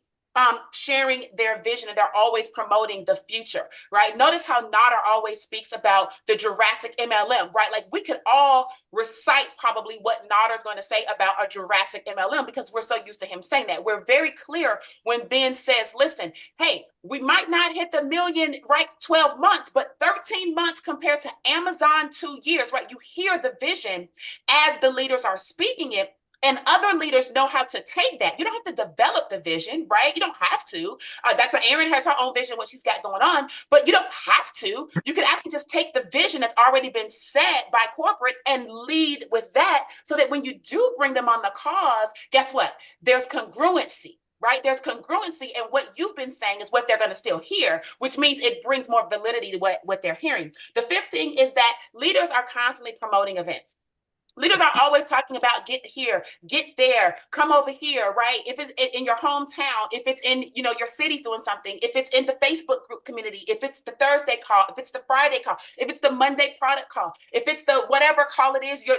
sharing their vision, and they're always promoting the future, right? Notice how Nader always speaks about the Jurassic MLM, right? Like we could all recite probably what Nader's going to say about a Jurassic MLM because we're so used to him saying that. We're very clear when Ben says, listen, hey, we might not hit the million, right? 12 months, but 13 months compared to Amazon 2 years, right? You hear the vision as the leaders are speaking it. And other leaders know how to take that. You don't have to develop the vision, right? You don't have to. Dr. Erin has her own vision, what she's got going on, but you don't have to. You can actually just take the vision that's already been set by corporate and lead with that so that when you do bring them on the cause, guess what? There's congruency. Right? There's congruency, and what you've been saying is what they're going to still hear, which means it brings more validity to what they're hearing. The fifth thing is that leaders are constantly promoting events. Leaders are always talking about get here, get there, come over here, right? If it's in your hometown, if it's in, your city's doing something, if it's in the Facebook group community, if it's the Thursday call, if it's the Friday call, if it's the Monday product call, if it's the whatever call it is,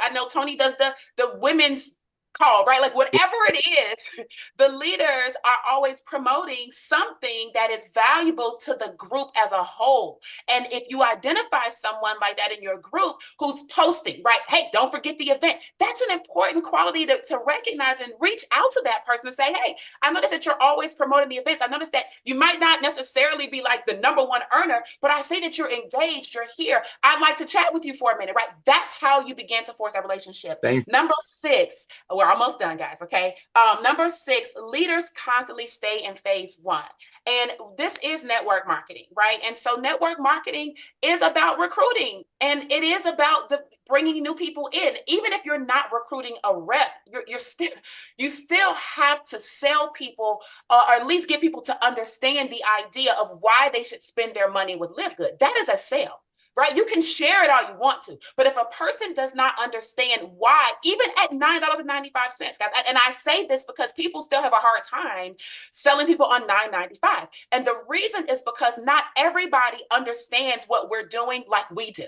I know Tony does the women's call, right? Like whatever it is, the leaders are always promoting something that is valuable to the group as a whole. And if you identify someone like that in your group who's posting, right? Hey, don't forget the event. That's an important quality to recognize and reach out to that person and say, hey, I noticed that you're always promoting the events. I noticed that you might not necessarily be like the #1 earner, but I see that you're engaged, you're here. I'd like to chat with you for a minute, right? That's how you begin to force that relationship. Number 6, we're almost done, guys, okay? Number 6, leaders constantly stay in phase 1. And this is network marketing, right? And so network marketing is about recruiting, and it is about bringing new people in. Even if you're not recruiting a rep, you still have to sell people, or at least get people to understand the idea of why they should spend their money with LiveGood. That is a sale. Right? You can share it all you want to, but if a person does not understand why, even at $9.95, guys, and I say this because people still have a hard time selling people on $9.95. And the reason is because not everybody understands what we're doing like we do.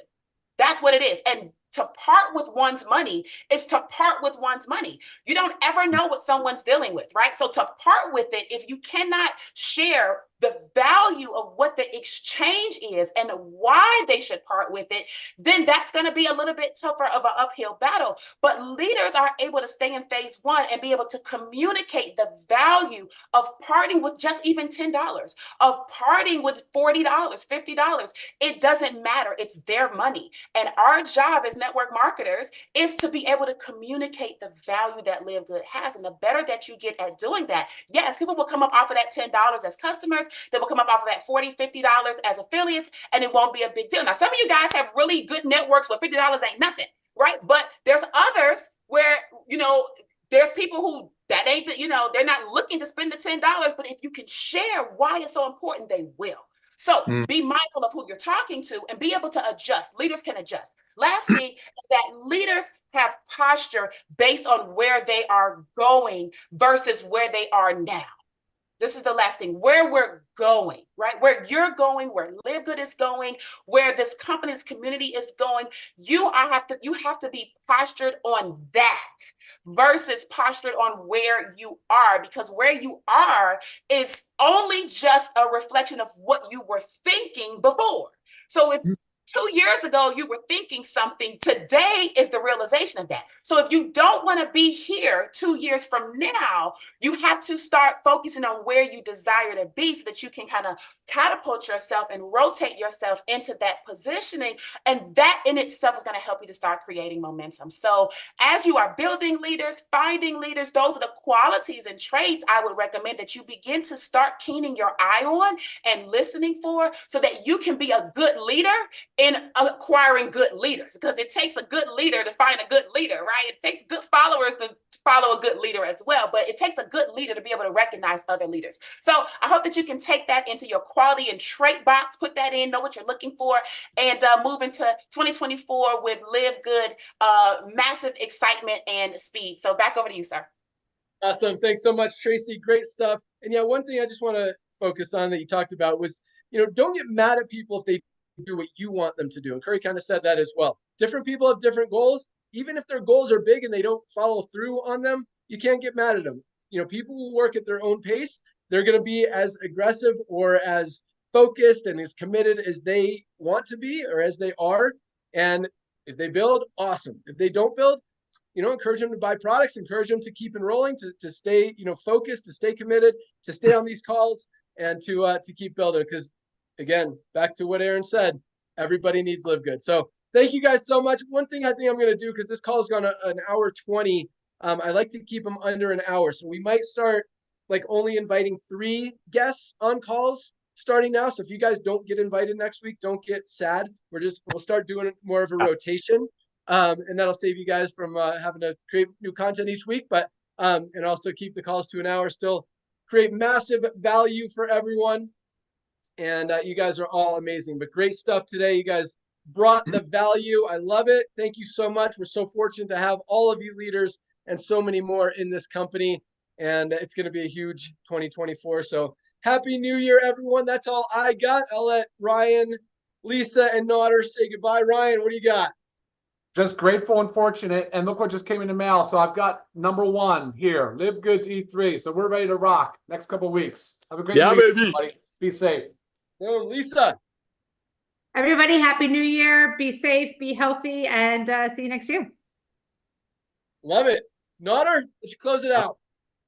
That's what it is. And to part with one's money is to part with one's money. You don't ever know what someone's dealing with, right? So to part with it, if you cannot share the value of what the exchange is and why they should part with it, then that's going to be a little bit tougher of an uphill battle. But leaders are able to stay in phase 1 and be able to communicate the value of parting with just even $10, of parting with $40, $50. It doesn't matter. It's their money. And our job as network marketers is to be able to communicate the value that LiveGood has. And the better that you get at doing that, yes, people will come up off of that $10 as customers. They will come up off of that $40, $50 as affiliates, and it won't be a big deal. Now, some of you guys have really good networks where $50 ain't nothing, right? But there's others where, there's people who that ain't, they're not looking to spend the $10, but if you can share why it's so important, they will. So be mindful of who you're talking to and be able to adjust. Leaders can adjust. Last thing is that leaders have posture based on where they are going versus where they are now. This is the last thing, where we're going, right? Where you're going, where LiveGood is going, where this company's community is going. You have to be postured on that versus postured on where you are, because where you are is only just a reflection of what you were thinking before. So if 2 years ago, you were thinking something, today is the realization of that. So if you don't want to be here 2 years from now, you have to start focusing on where you desire to be so that you can kind of catapult yourself and rotate yourself into that positioning. And that in itself is going to help you to start creating momentum. So as you are building leaders, finding leaders, those are the qualities and traits I would recommend that you begin to start keening your eye on and listening for so that you can be a good leader in acquiring good leaders, because it takes a good leader to find a good leader, right? It takes good followers to follow a good leader as well, but it takes a good leader to be able to recognize other leaders. So I hope that you can take that into your quality and trait box, put that in, know what you're looking for, and move into 2024 with LiveGood, massive excitement and speed. So back over to you, sir. Awesome. Thanks so much, Tracy. Great stuff. And yeah, one thing I just want to focus on that you talked about was, don't get mad at people if they do what you want them to do. And Curry kind of said that as well. Different people have different goals. Even if their goals are big and they don't follow through on them, you can't get mad at them. People will work at their own pace. they're going to be as aggressive or as focused and as committed as they want to be or as they are. And if they build, awesome. If they don't build, encourage them to buy products, encourage them to keep enrolling, to stay, focused, to stay committed, to stay on these calls, and to keep building. Because again, back to what Aaron said, everybody needs LiveGood. So thank you guys so much. One thing I think I'm going to do, because this call has gone an hour 20, I like to keep them under an hour. So we might start like only inviting 3 guests on calls starting now. So if you guys don't get invited next week, don't get sad. We'll start doing more of a rotation. And that'll save you guys from having to create new content each week, but and also keep the calls to an hour, still create massive value for everyone. And you guys are all amazing, but great stuff today. You guys brought the value. I love it. Thank you so much. We're so fortunate to have all of you leaders and so many more in this company. And it's going to be a huge 2024. So Happy New Year, everyone. That's all I got. I'll let Ryan, Lisa, and Nodder say goodbye. Ryan, what do you got? Just grateful and fortunate. And look what just came in the mail. So I've got number 1 here, LiveGood's E3. So we're ready to rock next couple of weeks. Have a great week, everybody. Be safe. Oh, Lisa. Everybody, Happy New Year. Be safe, be healthy, and see you next year. Love it. Nodder, let's close it out.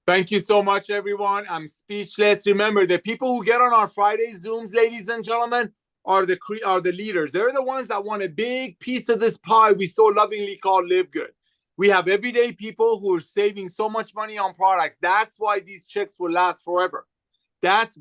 Thank you so much, everyone. I'm speechless. Remember, the people who get on our Friday Zooms, ladies and gentlemen, are the leaders. They're the ones that want a big piece of this pie we so lovingly call LiveGood. We have everyday people who are saving so much money on products. That's why these checks will last forever.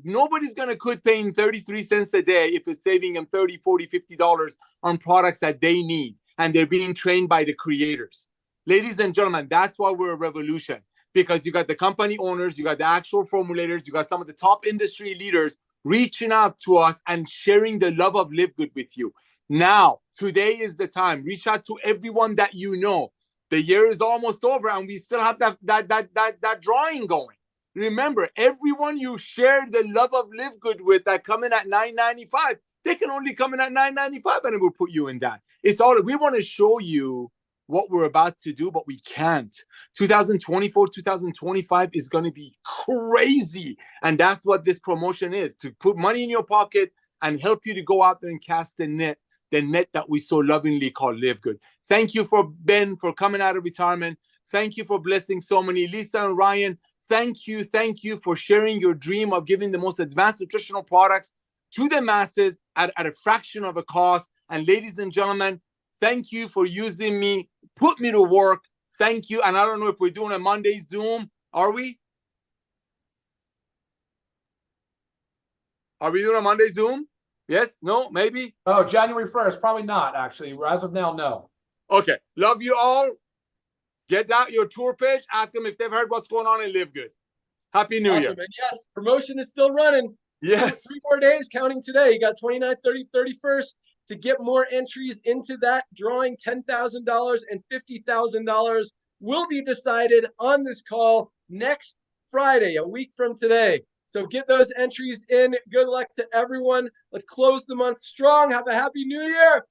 Nobody's going to quit paying 33 cents a day if it's saving them $30, $40, $50 on products that they need. And they're being trained by the creators. Ladies and gentlemen, that's why we're a revolution. Because you got the company owners, you got the actual formulators, you got some of the top industry leaders reaching out to us and sharing the love of LiveGood with you. Now, today is the time. Reach out to everyone that you know. The year is almost over and we still have that drawing going. Remember, everyone you share the love of LiveGood with that come in at $9.95, they can only come in at $9.95 and it will put you in that. We want to show you what we're about to do, but we can't. 2024, 2025 is going to be crazy. And that's what this promotion is, to put money in your pocket and help you to go out there and cast the net that we so lovingly call LiveGood. Thank you for Ben for coming out of retirement. Thank you for blessing so many. Lisa and Ryan, thank you for sharing your dream of giving the most advanced nutritional products to the masses at a fraction of a cost. And ladies and gentlemen, thank you for using me. Put me to work. Thank you. And I don't know if we're doing a Monday Zoom. Are we? Are we doing a Monday Zoom? Yes? No? Maybe? Oh, January 1st. Probably not, actually. As of now, no. Okay. Love you all. Get out your tour page. Ask them if they've heard what's going on in LiveGood. Happy New Year. And yes, promotion is still running. Yes. 3 more days counting today. You got 29th, 30th, 31st. To get more entries into that drawing, $10,000 and $50,000 will be decided on this call next Friday, a week from today. So get those entries in. Good luck to everyone. Let's close the month strong. Have a happy New Year.